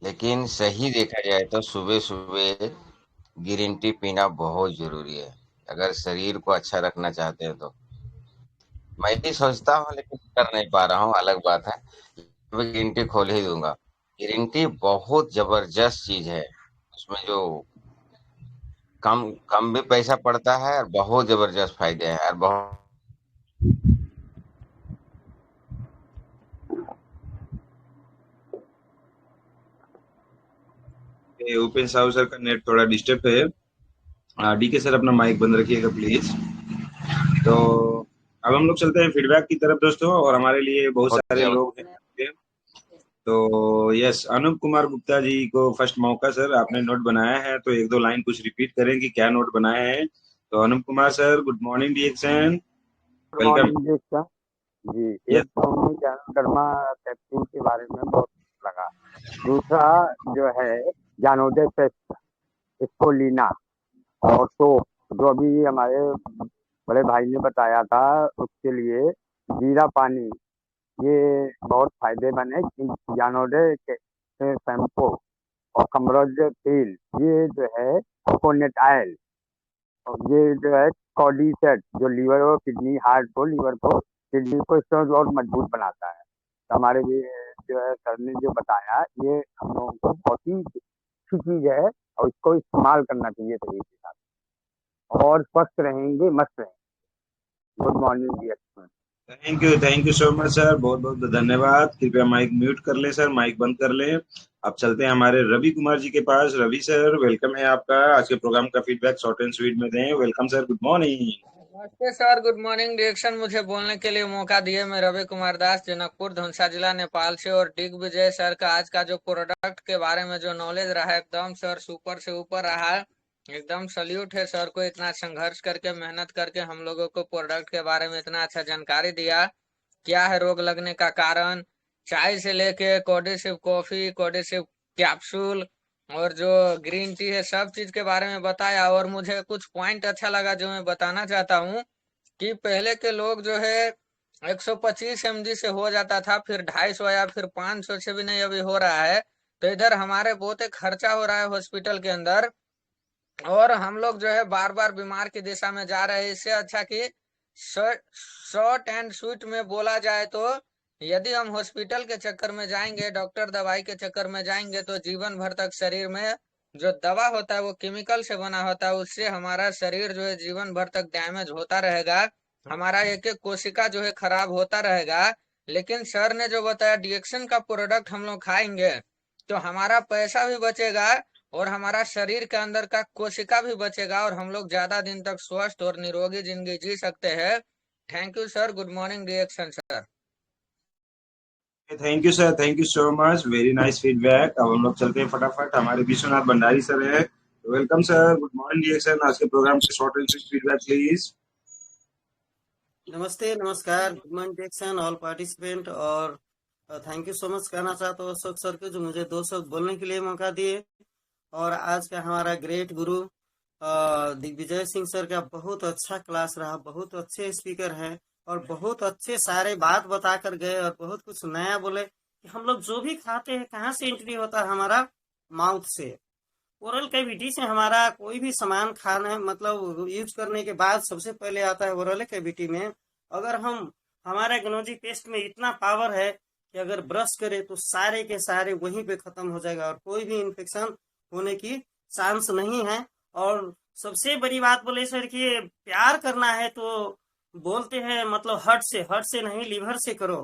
लेकिन सही देखा जाए तो सुबह सुबह ग्रीन टी पीना बहुत जरूरी है, अगर शरीर को अच्छा रखना चाहते हैं तो। मैं भी सोचता हूँ लेकिन कर नहीं पा रहा हूँ, अलग बात है। मैं ग्रीन टी खोल ही दूंगा। ग्रीन टी बहुत जबरदस्त चीज है। उसमें जो कम कम भी पैसा पड़ता है और बहुत जबरदस्त फायदे हैं और बहुत। ओपन साहु सर का नेट थोड़ा डिस्टर्ब है। डीके सर अपना माइक बंद रखिएगा प्लीज। तो अब हम लोग चलते हैं फीडबैक की तरफ दोस्तों, और हमारे लिए बहुत बहुत सारे लोग हैं। तो यस, अनूप कुमार गुप्ता जी को फर्स्ट मौका सर, आपने नोट बनाया है तो एक दो लाइन कुछ रिपीट करें कि क्या नोट बनाया है। तो Anup Kumar sir, good morning reaction, good welcome. Morning ji sir. जी, एक यस तो हमें ज्ञानोदर्मा कैप्सूल के बारे में बहुत लगा। दूसरा जो है ज्ञानोदय पेस्ट, स्पोलिना और तो जो अभी हमारे बड़े भाई ने बताया था उसके लिए जीरा पानी, ये बहुत फायदेमंद है। ज्ञानोदय के शैम्पू और कमरोज तेल, ये जो है कोकोनट ऑयल, और ये जो है कॉर्डिसेट जो लीवर और किडनी, हार्ट को, लीवर को, किडनी को स्ट्रॉन्ग और मजबूत बनाता है। तो हमारे भी जो है सर ने जो बताया, ये हम लोगों को बहुत ही अच्छी चीज है और इसको इस्तेमाल करना चाहिए सही के साथ, और स्वस्थ रहेंगे, मस्त रहेंगे। गुड मॉर्निंग जी। Thank you so much sir, बहुत बहुत धन्यवाद। कृपया माइक म्यूट कर लें सर, माइक बंद कर लें। अब चलते हैं हमारे रवि कुमार जी के पास। रवि सर, वेलकम है आपका। आज के प्रोग्राम का फीडबैक शॉर्ट एंड स्वीट में दें। Welcome sir, good morning. नमस्ते सर, गुड मॉर्निंग रिएक्शन। मुझे बोलने के लिए मौका दिए। मैं रवि कुमार दास, जनकपुर धनुषा जिला नेपाल से। और दिग्विजय सर का आज का जो प्रोडक्ट के बारे में जो नॉलेज रहा है, एकदम सर सुपर से ऊपर रहा है। एकदम सल्यूट है सर को, इतना संघर्ष करके, मेहनत करके हम लोगों को प्रोडक्ट के बारे में इतना अच्छा जानकारी दिया। क्या है रोग लगने का कारण, चाय से लेके कोडिसिव कॉफी, कोडिसिव कैप्सूल और जो ग्रीन टी है, सब चीज के बारे में बताया। और मुझे कुछ पॉइंट अच्छा लगा जो मैं बताना चाहता हूँ कि पहले के लोग जो है 125 mg से हो जाता था, फिर 250 या फिर 500 से भी नहीं अभी हो रहा है। तो इधर हमारे बहुत एक खर्चा हो रहा है हॉस्पिटल के अंदर, और हम लोग जो है बार बार बीमार की दिशा में जा रहे हैं। इससे अच्छा कि शॉर्ट एंड स्वीट में बोला जाए तो यदि हम हॉस्पिटल के चक्कर में जाएंगे, डॉक्टर दवाई के चक्कर में जाएंगे, तो जीवन भर तक शरीर में जो दवा होता है वो केमिकल से बना होता है, उससे हमारा शरीर जो है जीवन भर तक डैमेज होता रहेगा। हमारा एक एक कोशिका जो है खराब होता रहेगा। लेकिन सर ने जो बताया डिएक्शन का प्रोडक्ट हम लोग खाएंगे तो हमारा पैसा भी बचेगा और हमारा शरीर के अंदर का कोशिका भी बचेगा, और हम लोग ज्यादा दिन तक स्वस्थ और निरोगी जिंदगी जी सकते हैं। Thank you sir, good morning reaction sir. Thank you sir, thank you so much, very nice feedback. अब हम लोग चलते हैं फटाफट, हमारे विश्वनाथ भंडारी सर है। Welcome sir, good morning reaction. आज के प्रोग्राम के short and sweet feedback please. नमस्ते, नमस्कार, गुड मॉर्निंग डिएक्शन ऑल पार्टिसिपेंट। और थैंक यू सो मच कहना चाहता हूँ अशोक सर के, जो मुझे 2 शब्द बोलने के लिए मौका दिए। और आज का हमारा ग्रेट गुरु दिग्विजय सिंह सर का बहुत अच्छा क्लास रहा, बहुत अच्छे स्पीकर हैं और बहुत अच्छे सारे बात बता कर गए और बहुत कुछ नया बोले कि हम लोग जो भी खाते हैं कहाँ से एंट्री होता है, हमारा माउथ से, ओरल कैविटी से। हमारा कोई भी सामान खाने मतलब यूज करने के बाद सबसे पहले आता है ओरल कैविटी में। अगर हम, हमारा ग्नोजी पेस्ट में इतना पावर है कि अगर ब्रश करें तो सारे के सारे वहीं पे खत्म हो जाएगा और कोई भी इन्फेक्शन होने की चांस नहीं है। और सबसे बड़ी बात बोले सर कि प्यार करना है तो बोलते हैं मतलब हर्ट से नहीं, लिवर से करो।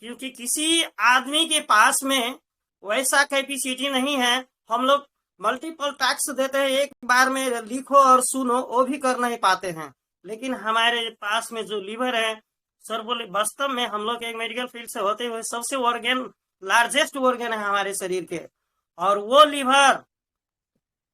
क्योंकि किसी आदमी के पास में वैसा कैपेसिटी नहीं है। हम लोग मल्टीपल टैक्स देते हैं, एक बार में लिखो और सुनो वो भी कर नहीं पाते हैं। लेकिन हमारे पास में जो लिवर है सर, बोले वास्तव में हम लोग एक मेडिकल फील्ड से होते हुए सबसे ऑर्गन, लार्जेस्ट ऑर्गन है हमारे शरीर के, और वो लिवर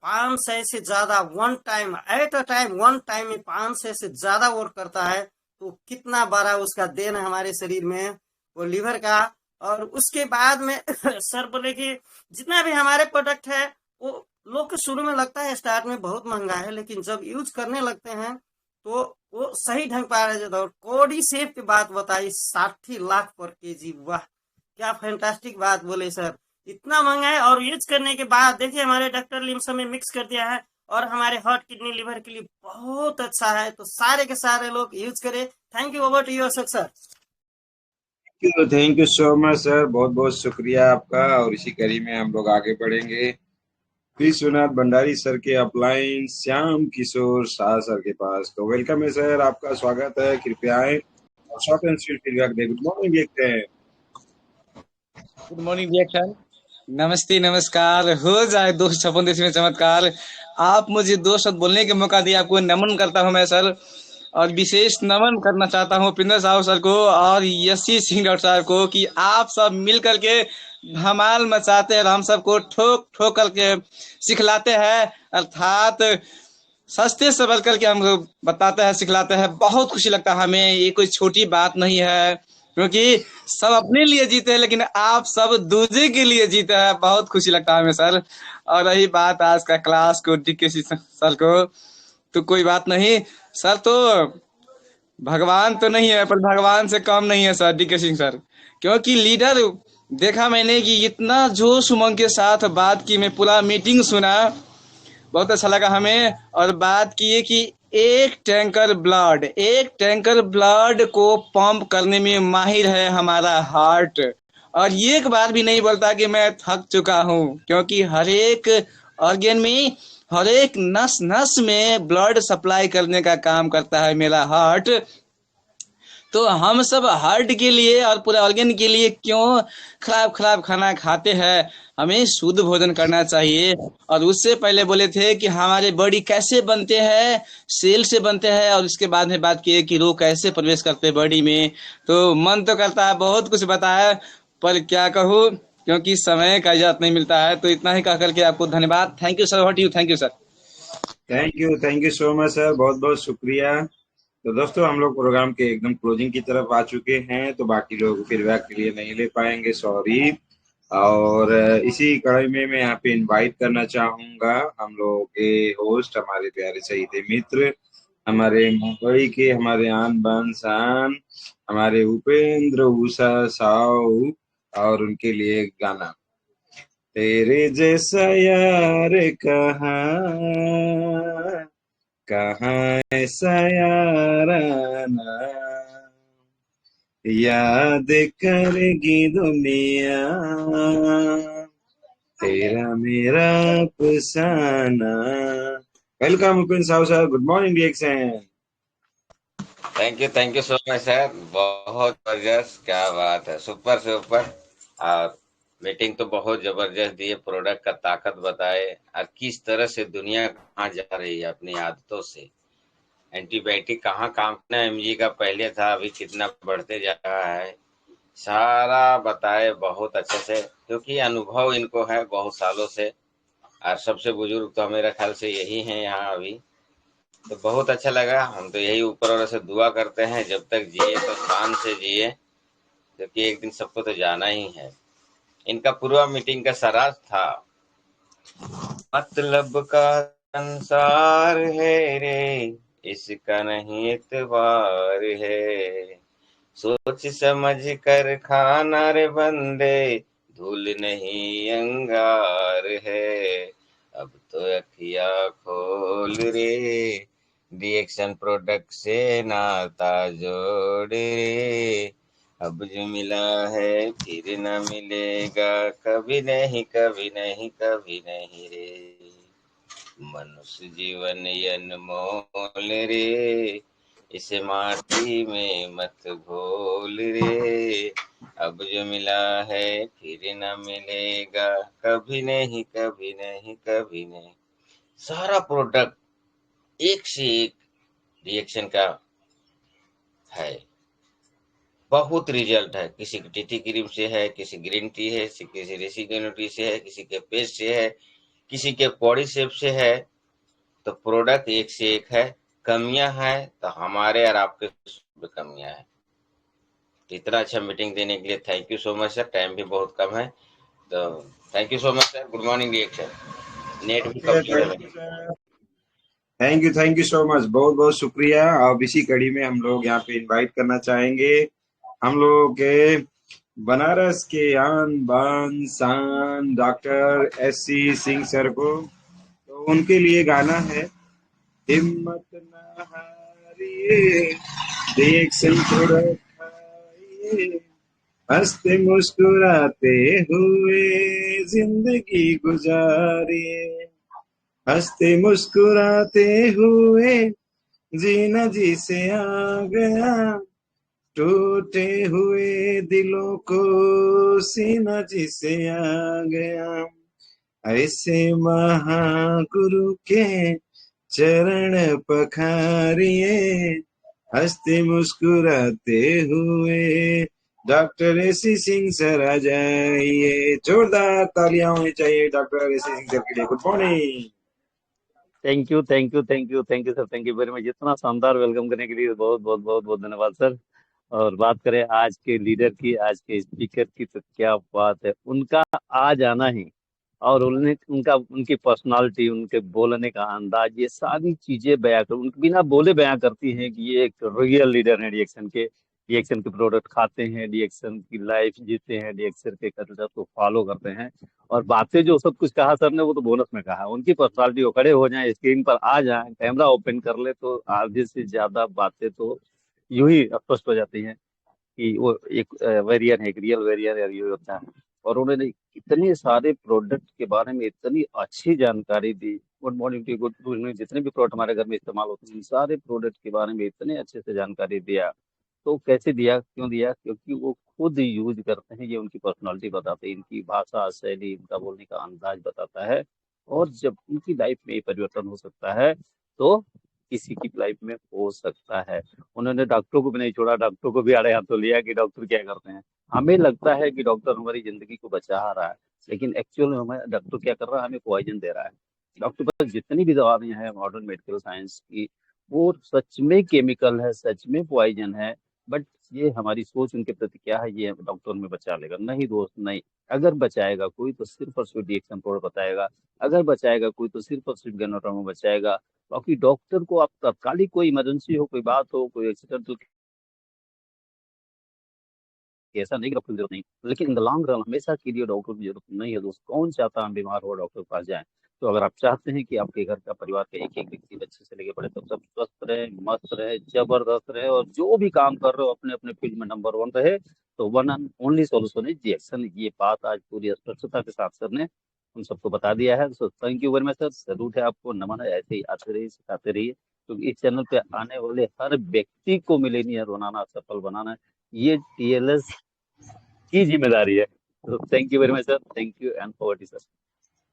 500 से ज्यादा वन टाइम में 500 से ज्यादा वर्क करता है। तो कितना बड़ा उसका देन है हमारे शरीर में। वो लीवर का। और उसके बाद में सर बोले कि जितना भी हमारे प्रोडक्ट है वो लोग को शुरू में लगता है स्टार्ट में बहुत महंगा है, लेकिन जब यूज करने लगते हैं तो वो सही ढंग पर आ जाता है। और कोडी सेफ की बात बताई 60 लाख पर केजी, वाह क्या फैंटास्टिक बात बोले सर, इतना महंगा है। और यूज करने के बाद देखिए हमारे डॉक्टर लिम्स में मिक्स कर दिया है और हमारे हार्ट किडनी लिवर के लिए बहुत अच्छा है। तो सारे के सारे लोग यूज करें। Thank you, over to you Ashok sir. Thank you so much sir, बहुत बहुत शुक्रिया आपका। और इसी कड़ी में हम लोग आगे बढ़ेंगे विश्वनाथ भंडारी सर के अपलाइन श्याम किशोर शाह सर के पास। तो वेलकम है सर, आपका स्वागत है, कृपया आए और शॉर्ट एंड स्वीट फीडबैक दें। गुड मॉर्निंग देखते हैं। Good morning reaction. नमस्ते नमस्कार, हो जाए 256 देश में चमत्कार। आप मुझे 2 शब्द बोलने के मौका दिया, आपको नमन करता हूं मैं सर। और विशेष नमन करना चाहता हूं उपिंदर साहू सर को और यशी सिंह डॉक्टर साहब को कि आप सब मिल करके धमाल मचाते हैं और हम सबको ठोक ठोक करके सिखलाते हैं, अर्थात सस्ते से बढ़ करके हम बताते हैं, सिखलाते हैं। बहुत खुशी लगता है हमें, ये कोई छोटी बात नहीं है, क्योंकि सब अपने लिए जीते हैं लेकिन आप सब दूसरे के लिए जीते हैं। बहुत खुशी लगता है हमें सर। और रही बात आज का क्लास को डीकेसी सर को, तो कोई बात नहीं सर, तो भगवान तो नहीं है पर भगवान से कम नहीं है सर डीके सिंह सर। क्योंकि लीडर देखा मैंने कि इतना जोश उमंग के साथ बात की, मैं पूरा मीटिंग सुना, बहुत अच्छा लगा हमें। और बात की है कि एक टैंकर ब्लड को पंप करने में माहिर है हमारा हार्ट। और एक बार भी नहीं बोलता कि मैं थक चुका हूँ, क्योंकि हर एक ऑर्गन में, हर एक नस नस में ब्लड सप्लाई करने का काम करता है मेरा हार्ट। तो हम सब हार्ट के लिए और पूरे ऑर्गन के लिए क्यों खराब खराब खाना खाते हैं, हमें शुद्ध भोजन करना चाहिए। और उससे पहले बोले थे कि हमारे बॉडी कैसे बनते हैं, सेल से बनते हैं, और उसके बाद में बात की है कि रोग कैसे प्रवेश करते हैं बॉडी में। तो मन तो करता है बहुत कुछ बताया, पर क्या कहूँ, क्योंकि समय का इजाजत नहीं मिलता है। तो इतना ही कह करके आपको धन्यवाद। Thank you sir, what you, thank you sir. Thank you so much sir, बहुत बहुत शुक्रिया। तो दोस्तों हम लोग प्रोग्राम के एकदम क्लोजिंग की तरफ आ चुके हैं, तो बाकी लोग फीडबैक के लिए नहीं ले पाएंगे, सॉरी। और इसी कड़ी में मैं यहाँ पे इनवाइट करना चाहूंगा हम लोगों के होस्ट, हमारे प्यारे शहीद मित्र, हमारे मुंबई के, हमारे आन बान शान, हमारे उपेंद्र उषा साहू, और उनके लिए गाना तेरे जैसा यार कहाँ ऐसा याराना, याद करेगी दुनिया तेरा मेरा अफसाना। Welcome Upendra Sahu sir, good morning reaction. Thank you so much sir, बहुत जबरदस्त, क्या बात है, सुपर से ऊपर। और मीटिंग तो बहुत जबरदस्त दी है, प्रोडक्ट का ताकत बताए और किस तरह से दुनिया कहाँ जा रही है अपनी आदतों से। एंटीबायोटिक कहाँ काम करना, एमजी का पहले था, अभी कितना बढ़ते जा रहा है, सारा बताए बहुत अच्छे से, क्योंकि अनुभव इनको है बहुत सालों से। और सबसे बुजुर्ग तो मेरा ख्याल से यही है यहाँ अभी। तो बहुत अच्छा लगा। हम तो यही ऊपर वाले से दुआ करते हैं जब तक जिए तो शान से जिए, क्योंकि एक दिन सबको तो जाना ही है। इनका पूरा मीटिंग का सारांश था, मतलब का संसार है रे, इसका नहीं एतबार है, सोच समझ कर खाना रे बंदे, धूल नहीं अंगार है, अब तो अखिया खोल रे, रिएक्शन प्रोडक्ट से नाता जोड़ रे, अब जो मिला है फिर न मिलेगा, कभी नहीं कभी नहीं कभी नहीं रे, मनुष्य जीवन अनमोल रे, इसे माटी में मत घोल रे, अब जो मिला है फिर न मिलेगा, कभी नहीं कभी नहीं कभी नहीं। सारा प्रोडक्ट एक से एक रिएक्शन का है, बहुत रिजल्ट है। किसी की टीटी क्रीम से है, किसी ग्रीन टी है, किसी रेसिग्यूनिटी से है, किसी के पेस्ट से है, किसी के बॉडी शेप से है। तो प्रोडक्ट एक से एक है। कमियां हैं तो हमारे और आपके कमियां हैं, तो इतना अच्छा मीटिंग देने के लिए thank you so much sir. Time भी बहुत कम है, तो thank you so much sir. Good morning reaction. Net भी कंप्लीट है। थैंक यू सो मच, बहुत बहुत शुक्रिया। अब इसी कड़ी में हम लोग यहाँ पे इनवाइट करना चाहेंगे हम लोग के बनारस के आन बान शान डॉक्टर SC सिंह सर को। तो उनके लिए गाना है हिम्मत न हारिए, रिएक्शन को रखाइए, हंसते मुस्कुराते हुए जिंदगी गुजारिए, हंसते मुस्कुराते हुए जीना जी से आ गया, टूटे हुए दिलों को सीना जी से आ गया, ऐसे महागुरु के चरण पखारिए, हंसते मुस्कुराते हुए डॉक्टर SC सिंह सर आ जाइए। जोरदार तालियां होनी चाहिए डॉक्टर SC सिंह सर के लिए। Good morning. Thank you thank you thank you thank you sir, thank you very much. इतना शानदार वेलकम करने के लिए बहुत बहुत बहुत बहुत धन्यवाद सर। और बात करें आज के लीडर की, आज के स्पीकर की, तो क्या बात है। उनका आ जाना ही और उनकी पर्सनालिटी, उनके बोलने का अंदाज, ये सारी चीजें बयां कर, उनके बिना बोले बयां करती हैं कि ये एक रियल लीडर है। रिएक्शन के प्रोडक्ट खाते हैं, रिएक्शन की लाइफ जीते हैं, रिएक्शन के कल्चर को फॉलो करते हैं। और बातें जो सब कुछ कहा सर ने वो तो बोनस में कहा। उनकी पर्सनालिटी वो खड़े हो जाए, स्क्रीन पर आ जाए, कैमरा ओपन कर ले तो आधे से ज्यादा बातें तो यूं ही स्पष्ट हो जाती हैं कि वो एक वेरियर है, एक रियल वेरियर है, ये होता है। और उन्होंने इतने सारे प्रोडक्ट के बारे में इतनी अच्छी जानकारी दी। Good morning to good morning. जितने भी प्रोडक्ट हमारे घर में इस्तेमाल होते हैं, उन सारे प्रोडक्ट के बारे में इतने अच्छे से जानकारी दिया। तो कैसे दिया, क्यों दिया? क्योंकि वो खुद यूज करते हैं, ये उनकी पर्सनालिटी बताते हैं, इनकी भाषा शैली, इनका बोलने का अंदाज बताता है। और जब उनकी लाइफ में ये परिवर्तन हो सकता है तो किसी की लाइफ में हो सकता है। उन्होंने डॉक्टरों को भी नहीं छोड़ा, डॉक्टरों को भी आड़े हाथों लिया कि डॉक्टर क्या करते हैं। हमें लगता है कि डॉक्टर हमारी जिंदगी को बचा रहा है, लेकिन एक्चुअल में हमें डॉक्टर क्या कर रहा है, हमें पॉइजन दे रहा है। डॉक्टर पास जितनी भी दवाइयां हैं मॉडर्न मेडिकल साइंस की, वो सच में केमिकल है, सच में पॉइजन है। बट ये हमारी सोच उनके प्रति क्या है, ये डॉक्टर में बचा लेगा? नहीं दोस्त, नहीं। अगर बचाएगा कोई तो सिर्फ और सिर्फ रिएक्शन प्रोडक्ट बताएगा, अगर बचाएगा कोई तो सिर्फ और सिर्फ गैनोट्रोमा बचाएगा। बाकी डॉक्टर को आप तत्कालिक कोई इमरजेंसी हो, कोई बात हो, कोई एक्सीडेंटल ऐसा नहीं, डॉक्टर की जरूरत नहीं। लेकिन इन द लॉन्ग रन हमेशा के लिए डॉक्टर की जरूरत नहीं है दोस्त। कौन चाहता हम बीमार हो डॉक्टर के पास जाए? तो अगर आप चाहते हैं कि आपके घर का परिवार का एक एक व्यक्ति बच्चे से लेके बड़े तक सब स्वस्थ रहे, मस्त रहे, जबरदस्त रहे, और जो भी काम कर रहे हो अपने अपने फील्ड में नंबर 1 रहे, तो वन एंड ओनली सोल्यूशन है रिएक्शन। ये बात आज पूरी स्पष्टता के साथ सर ने हम सबको बता दिया है। So thank you very much sir, salute है आपको, नमन है। ऐसे ही आते रहिए, सिखाते रहिए, क्योंकि इस चैनल पे आने वाले हर व्यक्ति को मिलेनियर बनाना, सफल बनाना, ये TLS की जिम्मेदारी है। तो thank you very much sir, thank you and forward sir.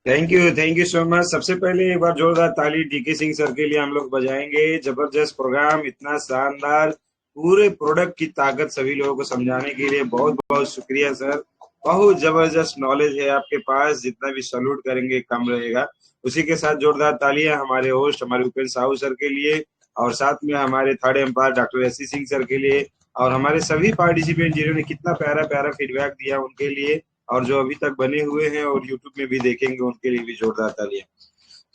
Thank you so much. सबसे पहले एक बार जोरदार ताली DK सिंह सर के लिए हम लोग बजाएंगे। जबरदस्त प्रोग्राम, इतना शानदार, पूरे प्रोडक्ट की ताकत सभी लोगों को समझाने के लिए बहुत बहुत शुक्रिया सर। बहुत जबरदस्त नॉलेज है आपके पास, जितना भी सैल्यूट करेंगे कम रहेगा। उसी के साथ जोरदार तालियां हमारे होस्ट हमारे उपेंद्र साहू सर के लिए, और साथ में हमारे third umpire doctor SC Singh sir के लिए, और हमारे सभी पार्टिसिपेंट जिन्होंने कितना प्यारा प्यारा फीडबैक दिया उनके लिए, और जो अभी तक बने हुए हैं और यूट्यूब में भी देखेंगे उनके लिए भी जोरदार तालियां।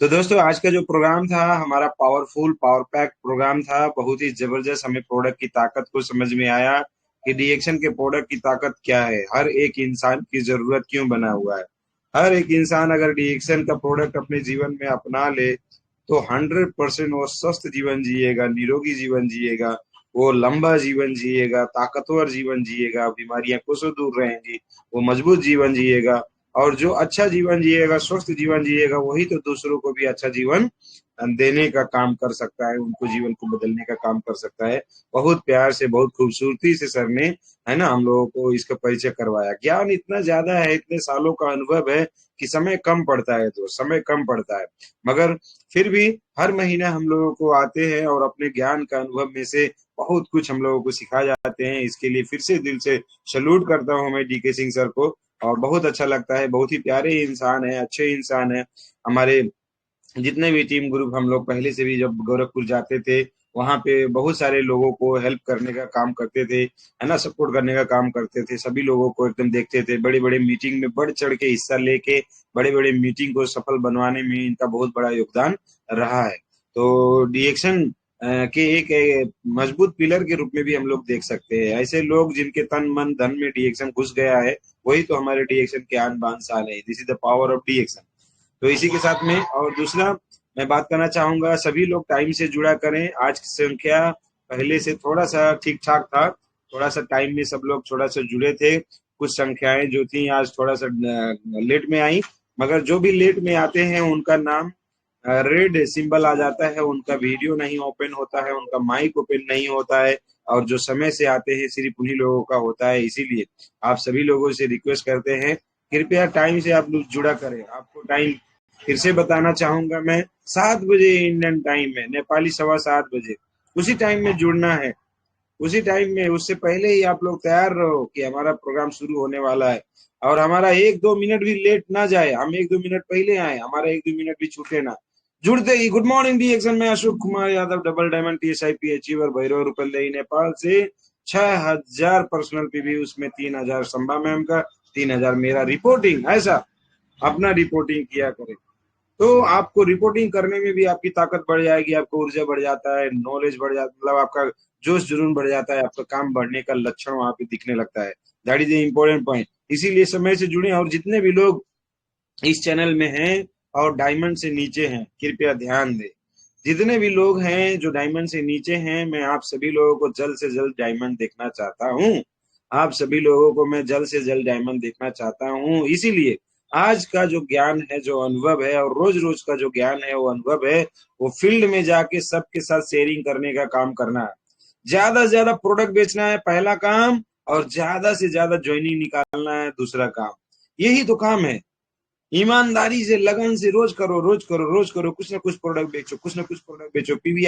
तो दोस्तों, आज का जो प्रोग्राम था हमारा पावरफुल पावर पैक प्रोग्राम था। बहुत ही जबरदस्त हमें प्रोडक्ट की ताकत को समझ में आया कि रिएक्शन के प्रोडक्ट की ताकत क्या है, हर एक इंसान की जरूरत क्यों बना हुआ है। हर एक इंसान अगर रिएक्शन का प्रोडक्ट अपने जीवन में अपना ले तो 100% वो स्वस्थ जीवन जिएगा, निरोगी जीवन जिएगा, वो लंबा जीवन जिएगा, ताकतवर जीवन जिएगा, बीमारियां कोसों दूर रहेंगी, वो मजबूत जीवन जिएगा। और जो अच्छा जीवन जिएगा, स्वस्थ जीवन जिएगा, वही तो दूसरों को भी अच्छा जीवन देने का काम कर सकता है, उनको जीवन को बदलने का काम कर सकता है। बहुत प्यार से, बहुत खूबसूरती से सर ने, है ना, हम लोगों को इसका परिचय करवाया। ज्ञान इतना ज्यादा है, इतने सालों का अनुभव है कि समय कम पड़ता है, तो समय कम पड़ता है, मगर फिर भी हर महीना हम लोगों को आते हैं और अपने ज्ञान का अनुभव में से बहुत कुछ हम लोगों को सिखा जाते हैं। इसके लिए फिर से दिल से सैल्यूट करता हूँ मैं DK सिंह सर को, और बहुत अच्छा लगता है। बहुत ही प्यारे इंसान है, अच्छे इंसान है। हमारे जितने भी टीम ग्रुप हम लोग पहले से भी जब गोरखपुर जाते थे वहां पे बहुत सारे लोगों को हेल्प करने का काम करते थे, है ना, सपोर्ट करने का काम करते थे, सभी लोगों को एकदम देखते थे, बड़े बड़े मीटिंग में बढ़ चढ़ के हिस्सा लेके बड़े बड़े मीटिंग को सफल बनवाने में इनका बहुत बड़ा योगदान रहा है। तो डीएक्शन के एक मजबूत पिलर के रूप में भी हम लोग देख सकते हैं। ऐसे लोग जिनके तन मन धन में डीएक्शन घुस गया है, वही तो हमारे डीएक्शन के आन बान शान है। This is the power of डीएक्शन। तो इसी के साथ में और दूसरा मैं बात करना चाहूंगा, सभी लोग टाइम से जुड़ा करें। आज की संख्या पहले से थोड़ा सा ठीक ठाक था, थोड़ा सा टाइम में सब लोग थोड़ा सा जुड़े थे। कुछ संख्याएं जो थी आज थोड़ा सा लेट में आई, मगर जो भी लेट में आते हैं उनका नाम रेड सिंबल आ जाता है, उनका वीडियो नहीं ओपन होता है, उनका माइक ओपन नहीं होता है, और जो समय से आते हैं सिर्फ उन्हीं लोगों का होता है। इसीलिए आप सभी लोगों से रिक्वेस्ट करते हैं, कृपया टाइम से आप लोग जुड़ा करें। आपको टाइम फिर से बताना चाहूंगा मैं, 7 बजे इंडियन टाइम में, नेपाली 7:15 बजे, उसी टाइम में जुड़ना है। उसी टाइम में, उससे पहले ही आप लोग तैयार रहो कि हमारा प्रोग्राम शुरू होने वाला है, और हमारा 1-2 मिनट भी लेट ना जाए। हम 1-2 मिनट पहले आए, हमारा 1-2 मिनट भी छूटे ना। जुड़ते ही गुड मॉर्निंग डीएक्शन में Ashok Kumar Yadav, double diamond TSIP achiever, Bhairav रुपल्लई नेपाल से 6000 पर्सनल पीवी, उसमें 3000 संभा मैम का, 3000 मेरा। रिपोर्टिंग ऐसा अपना रिपोर्टिंग किया करें, तो आपको रिपोर्टिंग करने में भी आपकी ताकत बढ़ जाएगी, आपको ऊर्जा बढ़ जाता है, नॉलेज बढ़ जाता है, मतलब आपका जोश जुनून बढ़ जाता है, आपका काम बढ़ने का लक्षण वहां पे दिखने लगता है। That is the important point. इसीलिए समय से जुड़े, और जितने भी लोग इस चैनल में हैं और डायमंड से नीचे हैं, कृपया ध्यान दें। जितने भी लोग हैं जो डायमंड से नीचे हैं, मैं आप सभी लोगों को जल्द से जल्द डायमंड देखना चाहता हूँ। आप सभी लोगों को मैं जल्द से जल्द डायमंड देखना चाहता हूँ। इसीलिए आज का जो ज्ञान है, जो अनुभव है, और रोज रोज का जो ज्ञान है, वो अनुभव है, वो फील्ड में जाके सबके साथ शेयरिंग करने का काम करना है। ज्यादा से ज्यादा प्रोडक्ट बेचना है पहला काम, और ज्यादा से ज्यादा ज्वाइनिंग निकालना है दूसरा काम। यही तो काम है। ईमानदारी से, लगन से रोज करो, रोज करो, रोज करो, कुछ ना कुछ प्रोडक्ट बेचो, कुछ ना कुछ प्रोडक्ट बेचो। पीवी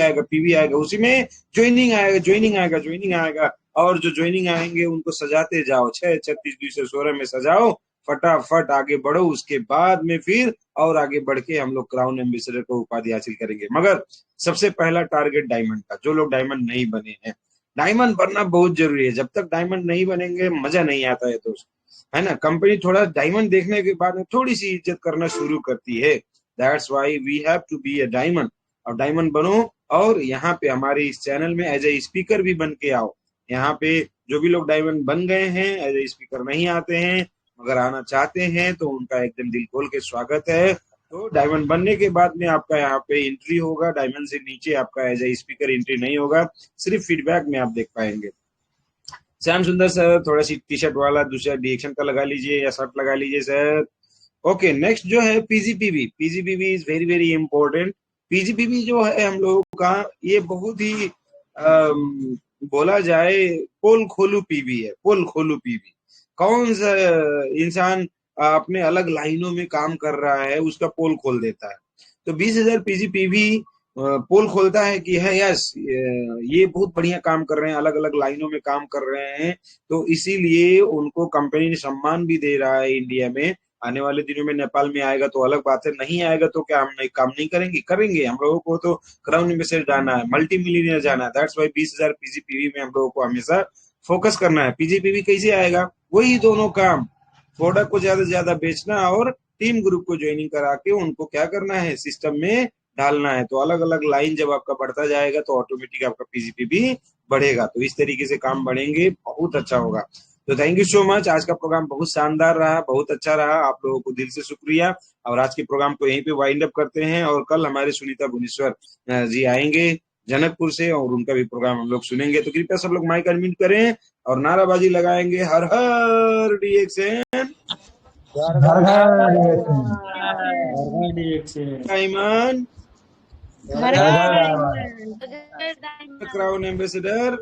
आएगा, उसी में ज्वाइनिंग आएगा, और जो ज्वाइनिंग आएंगे उनको सजाते जाओ। 6, 36, 216 में सजाओ, फटाफट आगे बढ़ो। उसके बाद में फिर और आगे बढ़ के हम लोग क्राउन एम्बेसडर को उपाधि हासिल करेंगे। मगर सबसे पहला टारगेट डायमंड का। जो लोग डायमंड नहीं बने हैं, डायमंड बनना बहुत जरूरी है। जब तक डायमंड नहीं बनेंगे मजा नहीं आता है दोस्त, है ना। कंपनी थोड़ा डायमंड देखने के बाद में थोड़ी सी इज्जत करना शुरू करती है। That's why we have to be a diamond. और डायमंड बनो, और यहाँ पे हमारे इस चैनल में एज ए स्पीकर भी बन के आओ। यहाँ पे जो भी लोग डायमंड बन गए हैं, एज ए स्पीकर नहीं आते हैं मगर आना चाहते हैं, तो उनका एकदम दिल खोल के स्वागत है। तो डायमंड बनने के बाद में आपका यहाँ पे एंट्री होगा। डायमंड से नीचे आपका एज ए स्पीकर एंट्री नहीं होगा, सिर्फ फीडबैक में आप देख पाएंगे। श्याम सुंदर सर, थोड़ा सी टी शर्ट वाला दूसरा डीएक्शन का लगा लीजिए या शर्ट लगा लीजिए सर। ओके, नेक्स्ट जो है पीजीपीवी। पीजीपीवी इज वेरी वेरी इंपॉर्टेंट। पीजीपीवी जो है हम लोगों का, ये बहुत ही बोला जाए पोल खोलू पीवी है। पोल खोलू पीवी, कौन सा इंसान अपने अलग लाइनों में काम कर रहा है उसका पोल खोल देता है। तो 20,000 पीजीपीवी पोल खोलता है कि है यस, ये बहुत बढ़िया काम कर रहे हैं, अलग अलग लाइनों में काम कर रहे हैं। तो इसीलिए उनको कंपनी ने सम्मान भी दे रहा है इंडिया में। आने वाले दिनों में नेपाल में आएगा तो अलग बात है, नहीं आएगा तो क्या हम नहीं काम नहीं करेंगे? करेंगे। हम लोगों को तो क्राउन एम्बेसडर जाना है, मल्टी मिलियनियर जाना है। दैट्स वाई 20,000 पीजीपीवी में हम लोगों को हमेशा फोकस करना है। पीजीपीवी कैसे आएगा? वही दोनों काम, प्रोडक्ट को ज्यादा से ज्यादा बेचना और टीम ग्रुप को ज्वाइनिंग करा के उनको क्या करना है, सिस्टम में डालना है। तो अलग अलग लाइन जब आपका बढ़ता जाएगा तो ऑटोमेटिक आपका पीजीपीवी बढ़ेगा। तो इस तरीके से काम बढ़ेंगे, बहुत अच्छा होगा। तो थैंक यू सो मच। आज का प्रोग्राम बहुत शानदार रहा, बहुत अच्छा रहा। आप लोगों को दिल से शुक्रिया। और आज के प्रोग्राम को यहीं पे वाइंड अप करते हैं, और कल हमारे सुनीता भुवनेश्वर जी आएंगे जनकपुर से, और उनका भी प्रोग्राम हम लोग सुनेंगे। तो कृपया सब लोग माइक अनम्यूट करें और नाराबाजी लगाएंगे, हर हर डीएक्शन, डायमंड, क्राउन एम्बेसडर,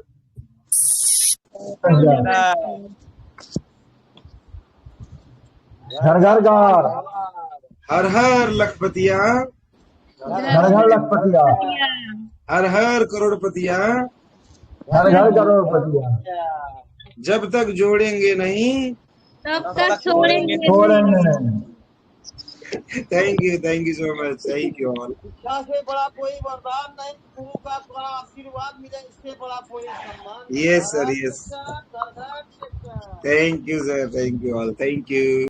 घर घर गार, हर हर लखपतिया, घर घर लखपतिया, हर हर करोड़पतिया, घर घर करोड़पतिया। जब तक जोड़ेंगे नहीं तब तक छोड़ेंगे छोड़ेंगे नहीं। Thank you so much, thank you all. शिक्षा से बड़ा कोई वरदान नहीं, गुरु का बड़ा आशीर्वाद मिले, इससे बड़ा कोई सम्मान नहीं। यस सर, भारत यस, शिक्षा, घर घर शिक्षा। Thank you sir, thank you all, thank you.